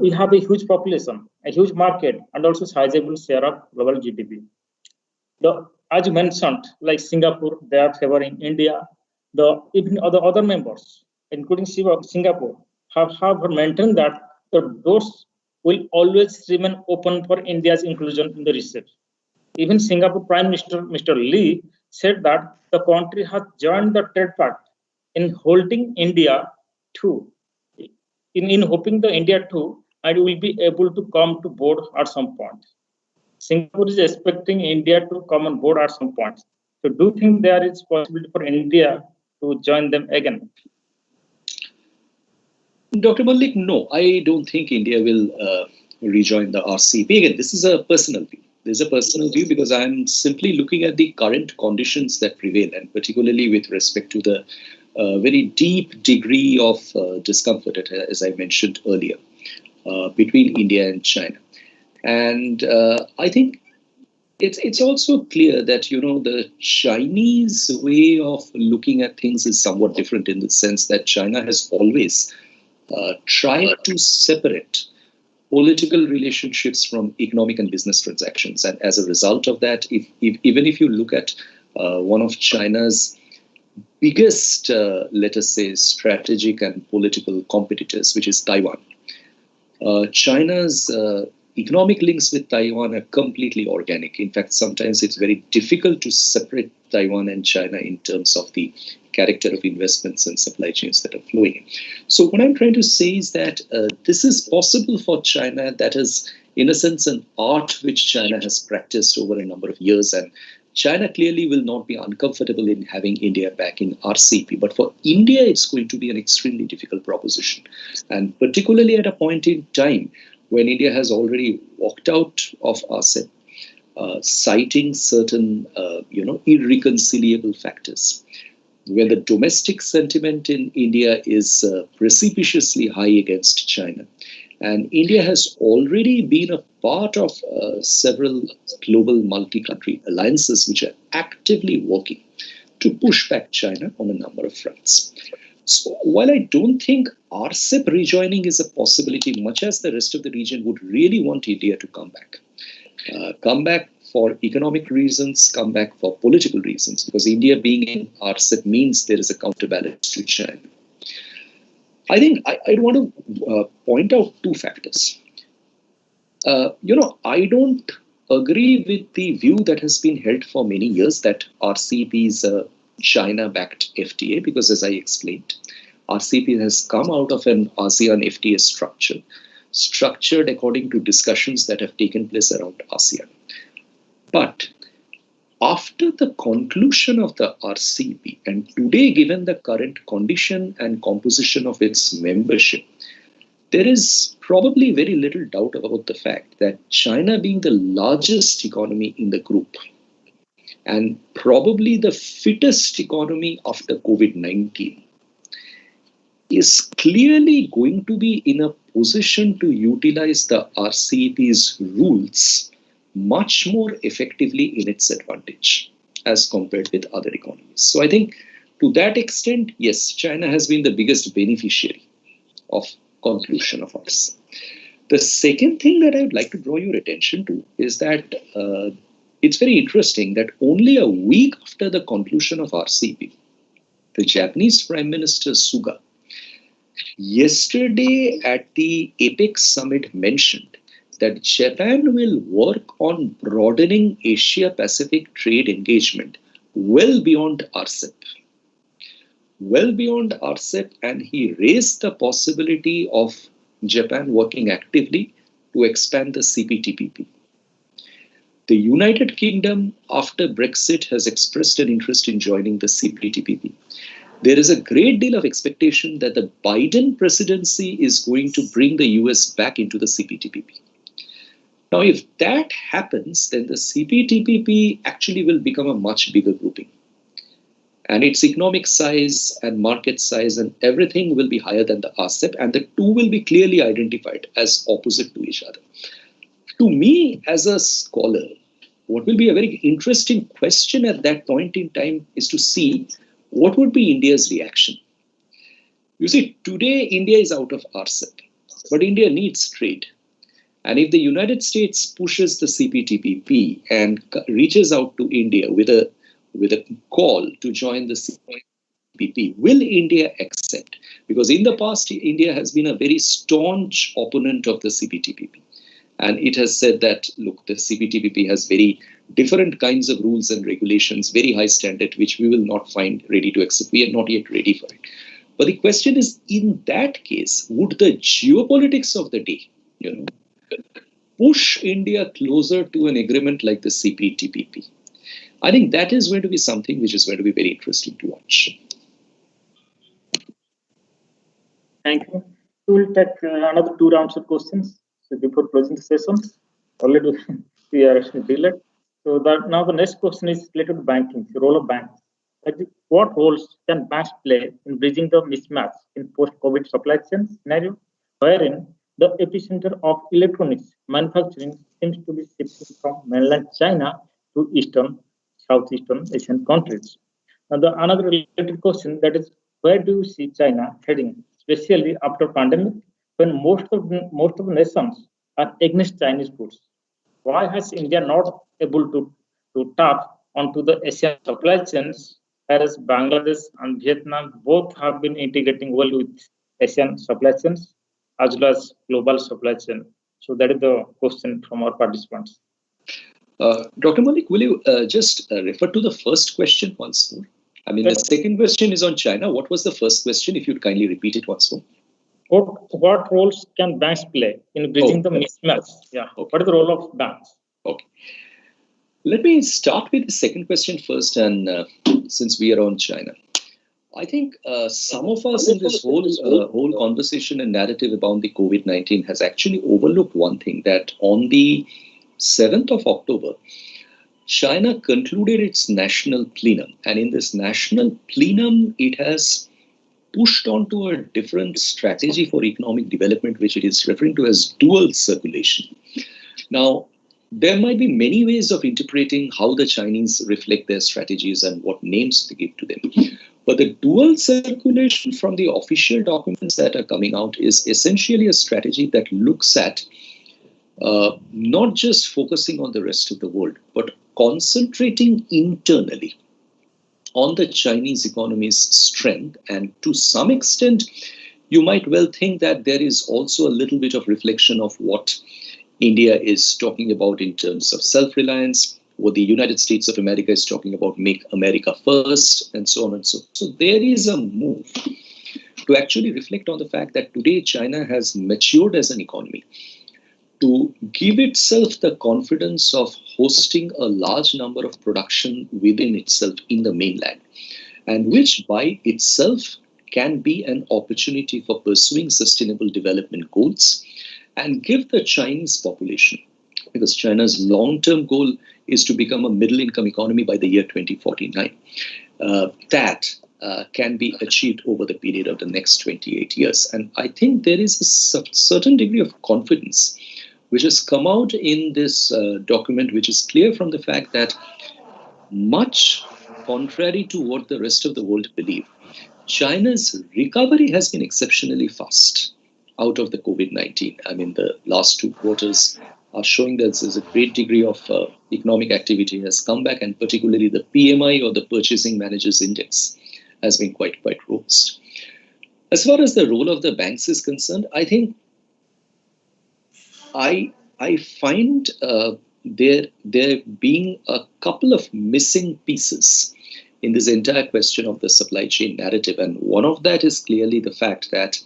We have a huge population, a huge market, and also sizable share of global GDP. As you mentioned, like Singapore, they are favoring India. Even other members, including Singapore, have maintained that the doors will always remain open for India's inclusion in the research. Even Singapore Prime Minister Mr. Lee said that the country has joined the trade pact in holding India to, in hoping the India too, and will be able to come to board at some point. Singapore is expecting India to come on board at some point. So do you think there is possibility for India to join them again?
Dr. Malik, no, I don't think India will rejoin the RCP. Again, this is a personal view. This is a personal view because I'm simply looking at the current conditions that prevail, and particularly with respect to the very deep degree of discomfort, as I mentioned earlier, between India and China. And I think it's also clear that, the Chinese way of looking at things is somewhat different in the sense that China has always tried to separate political relationships from economic and business transactions. And as a result of that, even if you look at one of China's biggest, let us say, strategic and political competitors, which is Taiwan, China's economic links with Taiwan are completely organic. In fact, sometimes it's very difficult to separate Taiwan and China in terms of the character of investments and supply chains that are flowing in. So what I'm trying to say is that this is possible for China. That is, in a sense, an art which China has practiced over a number of years. And China clearly will not be uncomfortable in having India back in RCP. But for India, it's going to be an extremely difficult proposition. And particularly at a point in time when India has already walked out of RCEP, citing certain, irreconcilable factors, where the domestic sentiment in India is precipitously high against China. And India has already been a part of several global multi-country alliances which are actively working to push back China on a number of fronts. So while I don't think RCEP rejoining is a possibility, much as the rest of the region would really want India to come back for economic reasons, come back for political reasons, because India being in RCEP means there is a counterbalance to China. I think I'd want to point out two factors. I don't agree with the view that has been held for many years that RCP is a China-backed FTA, because as I explained, RCP has come out of an ASEAN FTA structure, structured according to discussions that have taken place around ASEAN. But after the conclusion of the RCP, and today given the current condition and composition of its membership, there is probably very little doubt about the fact that China, being the largest economy in the group and probably the fittest economy after COVID-19, is clearly going to be in a position to utilize the RCEP's rules much more effectively in its advantage as compared with other economies. So I think to that extent, yes, China has been the biggest beneficiary of conclusion of RCEP. The second thing that I would like to draw your attention to is that it's very interesting that only a week after the conclusion of RCP, the Japanese Prime Minister Suga yesterday at the APEC summit mentioned that Japan will work on broadening Asia-Pacific trade engagement well beyond RCEP. Well beyond RCEP, and he raised the possibility of Japan working actively to expand the CPTPP. The United Kingdom, after Brexit, has expressed an interest in joining the CPTPP. There is a great deal of expectation that the Biden presidency is going to bring the US back into the CPTPP. Now, if that happens, then the CPTPP actually will become a much bigger grouping. And its economic size and market size and everything will be higher than the RCEP, and the two will be clearly identified as opposite to each other. To me, as a scholar, what will be a very interesting question at that point in time is to see what would be India's reaction. You see, today India is out of RCEP, but India needs trade. And if the United States pushes the CPTPP and reaches out to India with a call to join the CPTPP, will India accept? Because in the past, India has been a very staunch opponent of the CPTPP. And it has said that, look, the CPTPP has very different kinds of rules and regulations, very high standard, which we will not find ready to accept. We are not yet ready for it. But the question is, in that case, would the geopolitics of the day, push India closer to an agreement like the CPTPP? I think that is going to be something which is going to be very interesting to watch.
Thank you. We will take another 2 rounds of questions. So before closing the session, already we are delayed. So now the next question is related to banking, the role of banks. What roles can banks play in bridging the mismatch in post-COVID supply chain scenario, wherein the epicenter of electronics manufacturing seems to be shifting from mainland China to Southeastern Asian countries? Now, another related question, that is, where do you see China heading, especially after pandemic, when most of the nations are against Chinese goods? Why has India not able to tap onto the Asian supply chains, whereas Bangladesh and Vietnam both have been integrating well with Asian supply chains as well as global supply chain? So that is the question from our participants.
Dr. Malik, will you just refer to the first question once more? I mean, the second question is on China. What was the first question? If you'd kindly repeat it once more.
What roles can banks play in bridging the mismatch? Yeah. Okay. What is the role of banks?
Okay. Let me start with the second question first, and since we are on China. I think some of us in this whole conversation and narrative about the COVID-19 has actually overlooked one thing, that on the 7th of October, China concluded its national plenum. And in this national plenum, it has pushed onto a different strategy for economic development, which it is referring to as dual circulation. Now, there might be many ways of interpreting how the Chinese reflect their strategies and what names to give to them. But the dual circulation from the official documents that are coming out is essentially a strategy that looks at not just focusing on the rest of the world, but concentrating internally on the Chinese economy's strength. And to some extent, you might well think that there is also a little bit of reflection of what India is talking about in terms of self-reliance, what the United States of America is talking about, make America first, and so on and so on. So there is a move to actually reflect on the fact that today China has matured as an economy to give itself the confidence of hosting a large number of production within itself in the mainland, and which by itself can be an opportunity for pursuing sustainable development goals and give the Chinese population, because China's long-term goal is to become a middle-income economy by the year 2049, that can be achieved over the period of the next 28 years. And I think there is a certain degree of confidence which has come out in this document, which is clear from the fact that, much contrary to what the rest of the world believe, China's recovery has been exceptionally fast out of the COVID-19. I mean, the last 2 quarters are showing that there's a great degree of economic activity has come back, and particularly the PMI, or the Purchasing Managers Index, has been quite robust. As far as the role of the banks is concerned, I think I find there being a couple of missing pieces in this entire question of the supply chain narrative. And one of that is clearly the fact that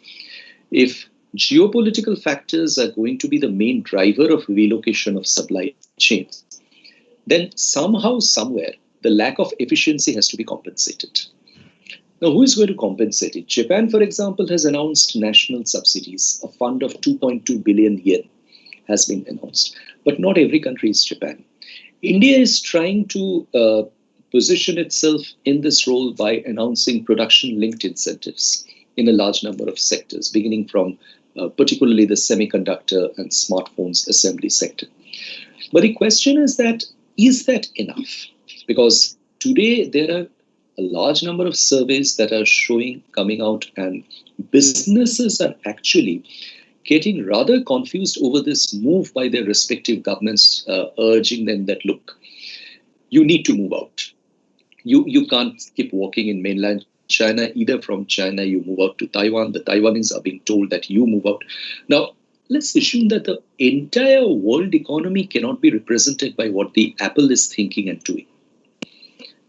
if geopolitical factors are going to be the main driver of relocation of supply chains, then somehow, somewhere, the lack of efficiency has to be compensated. Now, who is going to compensate it? Japan, for example, has announced national subsidies. A fund of 2.2 billion yen has been announced. But not every country is Japan. India is trying to position itself in this role by announcing production-linked incentives in a large number of sectors, beginning from particularly the semiconductor and smartphones assembly sector. But the question is that enough? Because today there are a large number of surveys that are coming out, and businesses are actually getting rather confused over this move by their respective governments, urging them that, look, you need to move out. You can't keep working in mainland China. Either from China, you move out to Taiwan. The Taiwanese are being told that you move out. Now, let's assume that the entire world economy cannot be represented by what the Apple is thinking and doing.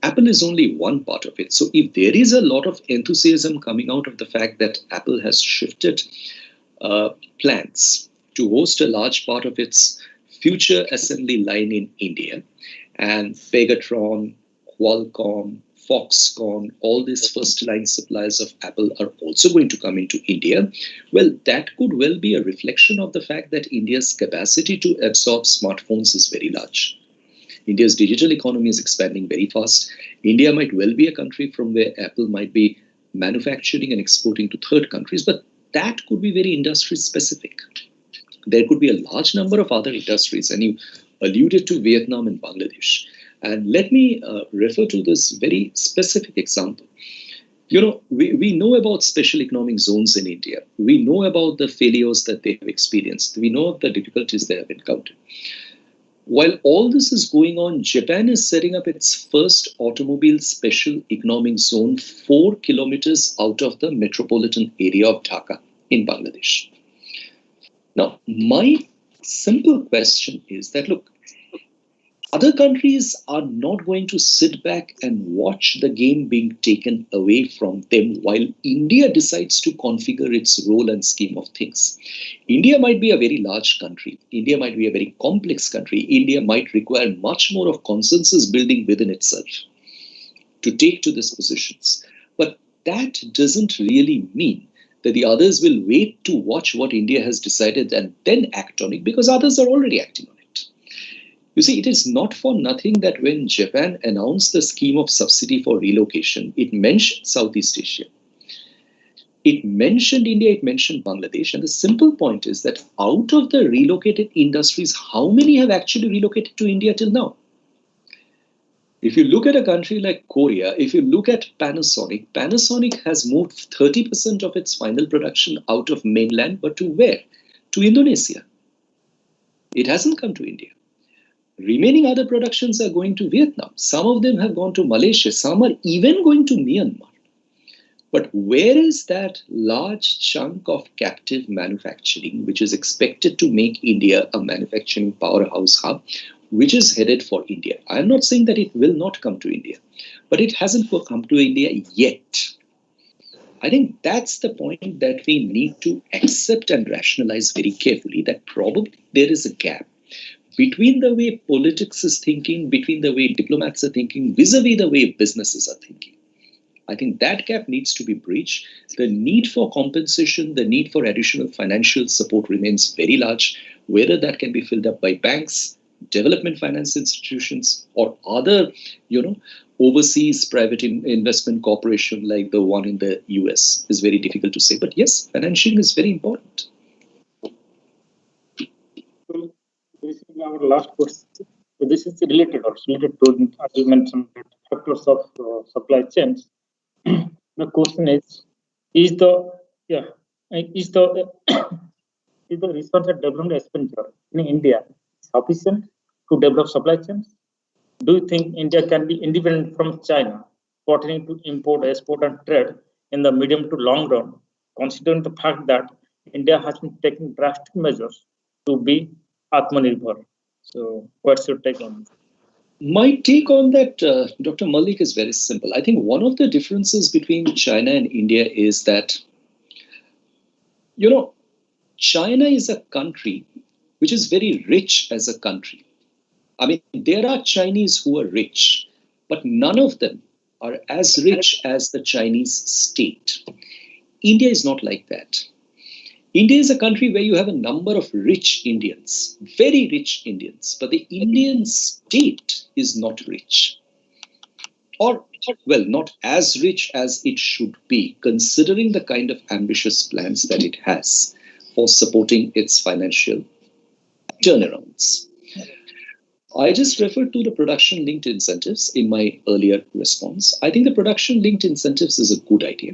Apple is only one part of it. So if there is a lot of enthusiasm coming out of the fact that Apple has shifted plans to host a large part of its future assembly line in India, and Pegatron, Qualcomm, Foxconn, all these first-line suppliers of Apple are also going to come into India, well, that could well be a reflection of the fact that India's capacity to absorb smartphones is very large. India's digital economy is expanding very fast. India might well be a country from where Apple might be manufacturing and exporting to third countries, but that could be very industry-specific. There could be a large number of other industries, and you alluded to Vietnam and Bangladesh. And let me refer to this very specific example. You know, we know about special economic zones in India. We know about the failures that they have experienced. We know of the difficulties they have encountered. While all this is going on, Japan is setting up its first automobile special economic zone 4 kilometers out of the metropolitan area of Dhaka in Bangladesh. Now, my simple question is that, look, other countries are not going to sit back and watch the game being taken away from them while India decides to configure its role and scheme of things. India might be a very large country. India might be a very complex country. India might require much more of consensus building within itself to take to these positions. But that doesn't really mean that the others will wait to watch what India has decided and then act on it, because others are already acting on it. You see, it is not for nothing that when Japan announced the scheme of subsidy for relocation, it mentioned Southeast Asia. It mentioned India, it mentioned Bangladesh. And the simple point is that out of the relocated industries, how many have actually relocated to India till now? If you look at a country like Korea, if you look at Panasonic, Panasonic has moved 30% of its final production out of mainland, but to where? To Indonesia. It hasn't come to India. Remaining other productions are going to Vietnam. Some of them have gone to Malaysia. Some are even going to Myanmar. But where is that large chunk of captive manufacturing, which is expected to make India a manufacturing powerhouse hub, which is headed for India? I'm not saying that it will not come to India, but it hasn't come to India yet. I think that's the point that we need to accept and rationalize very carefully, that probably there is a gap between the way politics is thinking, between the way diplomats are thinking, vis-a-vis the way businesses are thinking. I think that gap needs to be breached. The need for compensation, the need for additional financial support remains very large, whether that can be filled up by banks, development finance institutions, or other, overseas private investment corporation like the one in the US is very difficult to say. But yes, financing is very important.
This is our last question. So this is related to, as you mentioned, factors of supply chains. The question is the research and development expenditure in India sufficient to develop supply chains? Do you think India can be independent from China, pertaining to import, export, and trade in the medium to long run, considering the fact that India has been taking drastic measures to be Atmanirbhar? So, what's your take on this?
My take on that, Dr. Malik, is very simple. I think one of the differences between China and India is that, China is a country which is very rich as a country. I mean, there are Chinese who are rich, but none of them are as rich as the Chinese state. India is not like that. India is a country where you have a number of rich Indians, very rich Indians, but the Indian state is not rich. Or, well, not as rich as it should be, considering the kind of ambitious plans that it has for supporting its financial turnarounds. I just referred to the production linked incentives in my earlier response. I think the production linked incentives is a good idea.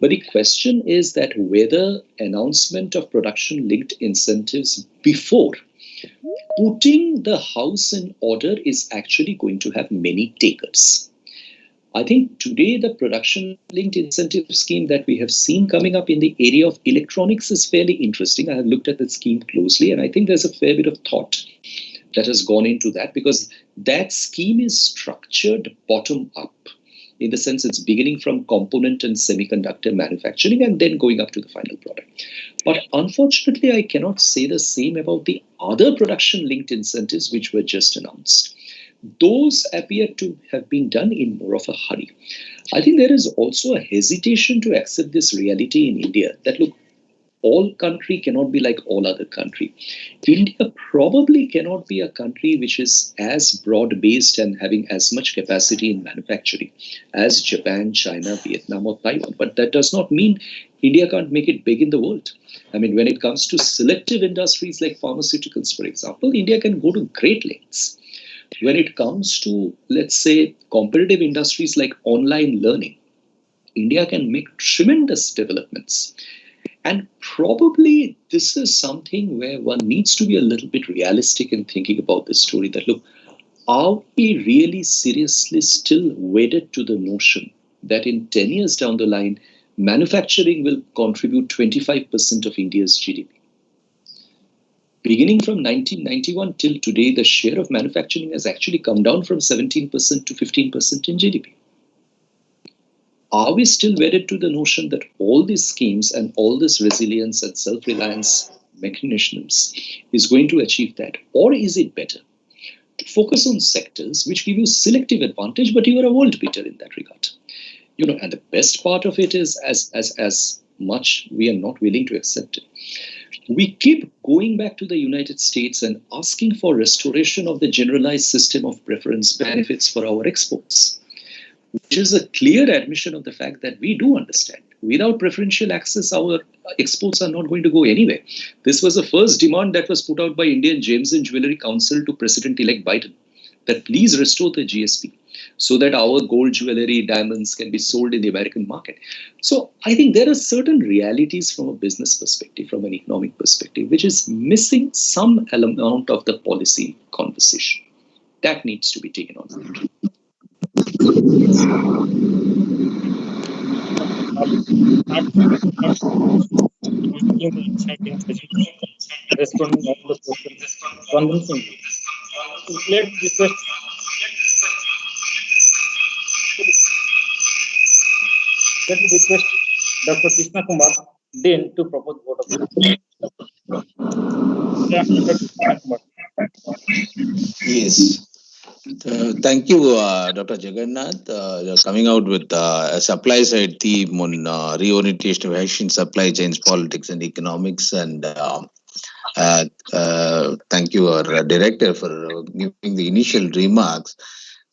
But the question is that whether announcement of production linked incentives before putting the house in order is actually going to have many takers. I think today the production linked incentive scheme that we have seen coming up in the area of electronics is fairly interesting. I have looked at the scheme closely, and I think there's a fair bit of thought that has gone into that, because that scheme is structured bottom up, in the sense it's beginning from component and semiconductor manufacturing and then going up to the final product. But unfortunately, I cannot say the same about the other production linked incentives which were just announced. Those appear to have been done in more of a hurry. I think there is also a hesitation to accept this reality in India that, look, all country cannot be like all other country. India probably cannot be a country which is as broad-based and having as much capacity in manufacturing as Japan, China, Vietnam, or Taiwan. But that does not mean India can't make it big in the world. I mean, when it comes to selective industries like pharmaceuticals, for example, India can go to great lengths. When it comes to, let's say, competitive industries like online learning, India can make tremendous developments. And probably this is something where one needs to be a little bit realistic in thinking about this story, that, look, are we really seriously still wedded to the notion that in 10 years down the line, manufacturing will contribute 25% of India's GDP? Beginning from 1991 till today, the share of manufacturing has actually come down from 17% to 15% in GDP. Are we still wedded to the notion that all these schemes and all this resilience and self-reliance mechanisms is going to achieve that? Or is it better to focus on sectors which give you selective advantage, but you are a world beater in that regard? And the best part of it is, as much we are not willing to accept it, we keep going back to the United States and asking for restoration of the generalized system of preference benefits for our exports, which is a clear admission of the fact that we do understand without preferential access, our exports are not going to go anywhere. This was the first demand that was put out by Indian Gems and Jewelry Council to President-elect Biden, that please restore the GSP so that our gold jewelry, diamonds can be sold in the American market. So I think there are certain realities from a business perspective, from an economic perspective, which is missing some element of the policy conversation. That needs to be taken on board.
Responding all the questions convincingly. Let's request. Let me request Dr. Krishna Kumar Dean to propose vote of thanks.
Yes. Thank you, Dr. Jagannath. You're coming out with a supply side theme on reorientation of Asian supply chains, politics, and economics. And thank you, our director, for giving the initial remarks.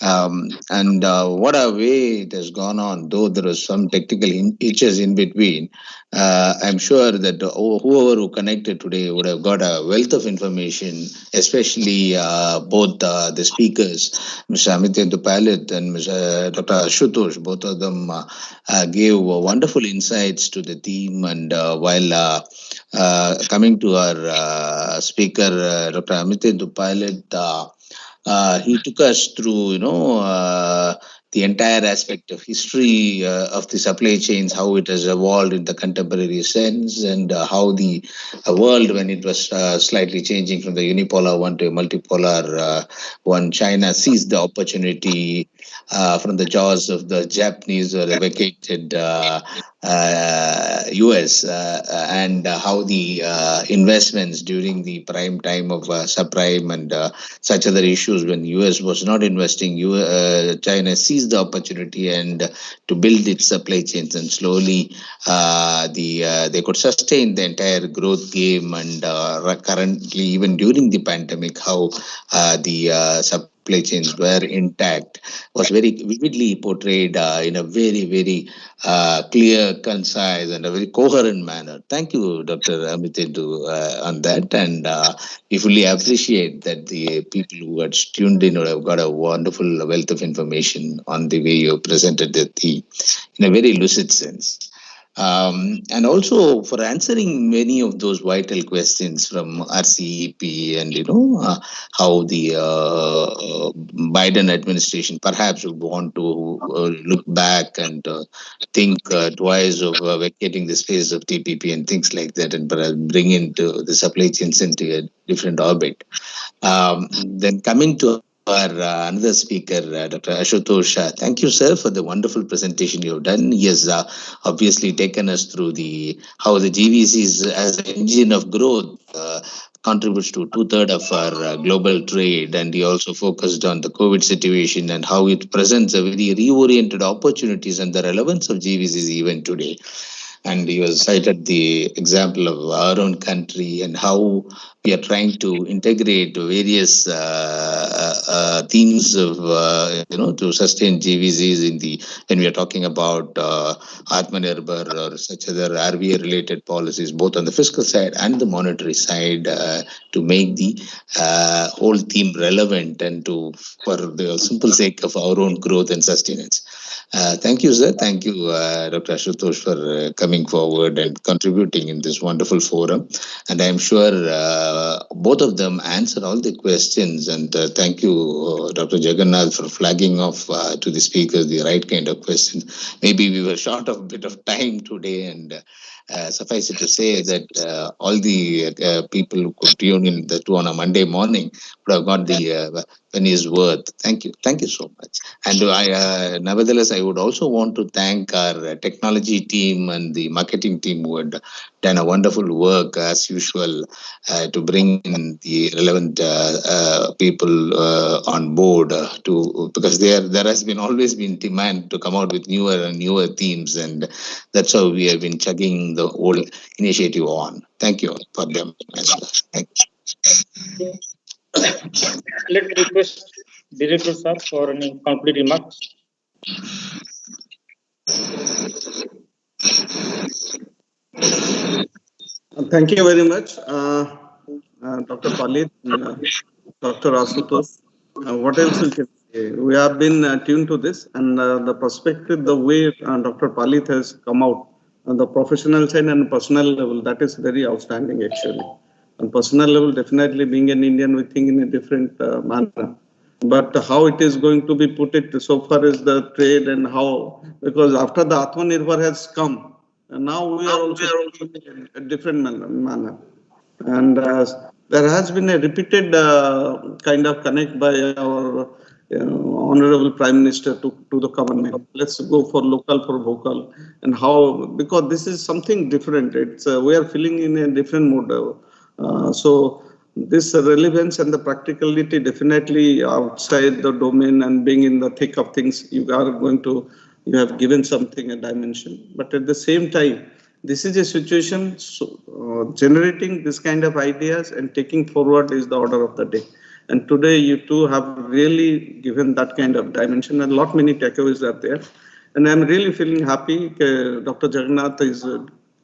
What a way it has gone on, though there was some technical hitches in between. I'm sure that whoever who connected today would have got a wealth of information, especially both the speakers, Mr. Untitled Chapter and Dr. Ashutosh. Both of them gave wonderful insights to the theme. And while coming to our speaker, Dr. Untitled Chapter, he took us through, the entire aspect of history of the supply chains, how it has evolved in the contemporary sense, and how the world, when it was slightly changing from the unipolar one to a multipolar one, China seized the opportunity from the jaws of the Japanese, were vacated US and how the investments during the prime time of subprime and such other issues when US was not investing, China seized the opportunity and to build its supply chains, and slowly they could sustain the entire growth game. And currently, even during the pandemic, how the supply chains were intact was very vividly portrayed in a very, very clear, concise, and a very coherent manner. Thank you, Dr. Amitindu, on that. And we fully appreciate that the people who had tuned in would have got a wonderful wealth of information on the way you presented the theme in a very lucid sense. And also for answering many of those vital questions from RCEP, and how the Biden administration perhaps would want to look back and think twice of vacating the space of TPP and things like that, and perhaps bring into the supply chains into a different orbit. Then coming to our another speaker, Dr. Ashutosh. Thank you, sir, for the wonderful presentation you have done. He has obviously taken us through how the GVCs as an engine of growth contributes to 2/3 of our global trade, and he also focused on the COVID situation and how it presents a very reoriented opportunities and the relevance of GVCs even today. And he was cited the example of our own country and how we are trying to integrate various themes of to sustain GVCs when we are talking about Atmanirbhar or such other RBI related policies, both on the fiscal side and the monetary side, to make the whole theme relevant and for the simple sake of our own growth and sustenance. Thank you, sir. Thank you, Dr. Ashutosh, for coming forward and contributing in this wonderful forum. And I'm sure both of them answer all the questions. And thank you, Dr. Jagannath, for flagging off to the speakers the right kind of questions. Maybe we were short of a bit of time today, and suffice it to say that all the people who could tune in on a Monday morning would have got the penny's worth. Thank you. Thank you so much. And nevertheless, I would also want to thank our technology team and the marketing team who had done a wonderful work as usual to bring in the relevant people on board because there has always been demand to come out with newer and newer themes, and that's how we have been chugging the whole initiative on. Thank you for them as well. Thank you.
Let me request Director sir for any concluding remarks.
Thank you very much, Dr. Palit, Dr. Asutosh. What else we can say? We have been tuned to this, and the perspective, the way Dr. Palit has come out on the professional side and personal level, that is very outstanding actually. On personal level, definitely being an Indian, we think in a different manner. But how it is going to be put it so far as the trade and how, because after the Atmanirbhar has come, and now we are also in a different manner. And there has been a repeated kind of connect by our Honorable Prime Minister to the government. Let's go for local for vocal, and how, because this is something different. It's we are feeling in a different mode. So this relevance and the practicality definitely outside the domain and being in the thick of things, you have given something a dimension. But at the same time, this is a situation, generating this kind of ideas and taking forward is the order of the day. And today you two have really given that kind of dimension, and many takeaways are there. And I'm really feeling happy. Dr. Jagannath is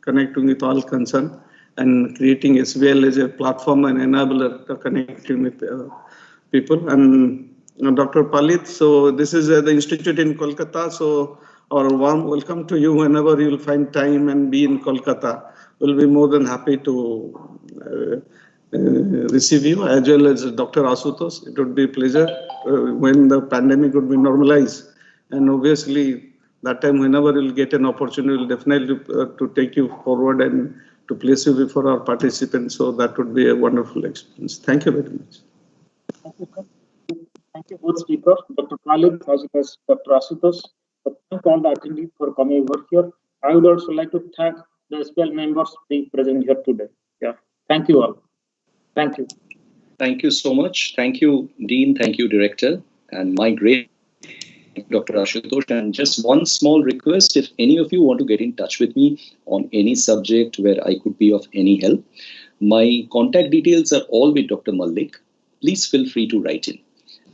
connecting with all concerned and creating SBIL as a platform and enabler to connecting with people. And Dr. Palit, so this is the institute in Kolkata. So our warm welcome to you whenever you'll find time and be in Kolkata. We'll be more than happy to receive you, as well as Dr. Asutosh. It would be a pleasure when the pandemic would be normalized. And obviously, that time, whenever you'll get an opportunity, we'll definitely to take you forward and to place you before our participants. So that would be a wonderful experience. Thank you very much.
Thank you, sir. Thank you both speakers, Dr. Khalid as well as Dr. Asutosh. Thank all the attendees for coming over here. I would also like to thank the SBIL members being present here today. Yeah, thank you all. Thank you.
Thank you so much. Thank you, Dean. Thank you, Director. And my great Dr. Ashutosh. And just one small request, if any of you want to get in touch with me on any subject where I could be of any help, my contact details are all with Dr. Malik. Please feel free to write in.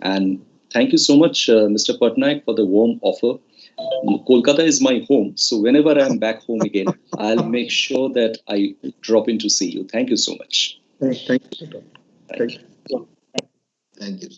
And thank you so much, Mr. Patnaik, for the warm offer. Kolkata is my home, so whenever I'm back home again, I'll make sure that I drop in to see you. Thank you so much.
Thank you.
Thank you.
Thank you.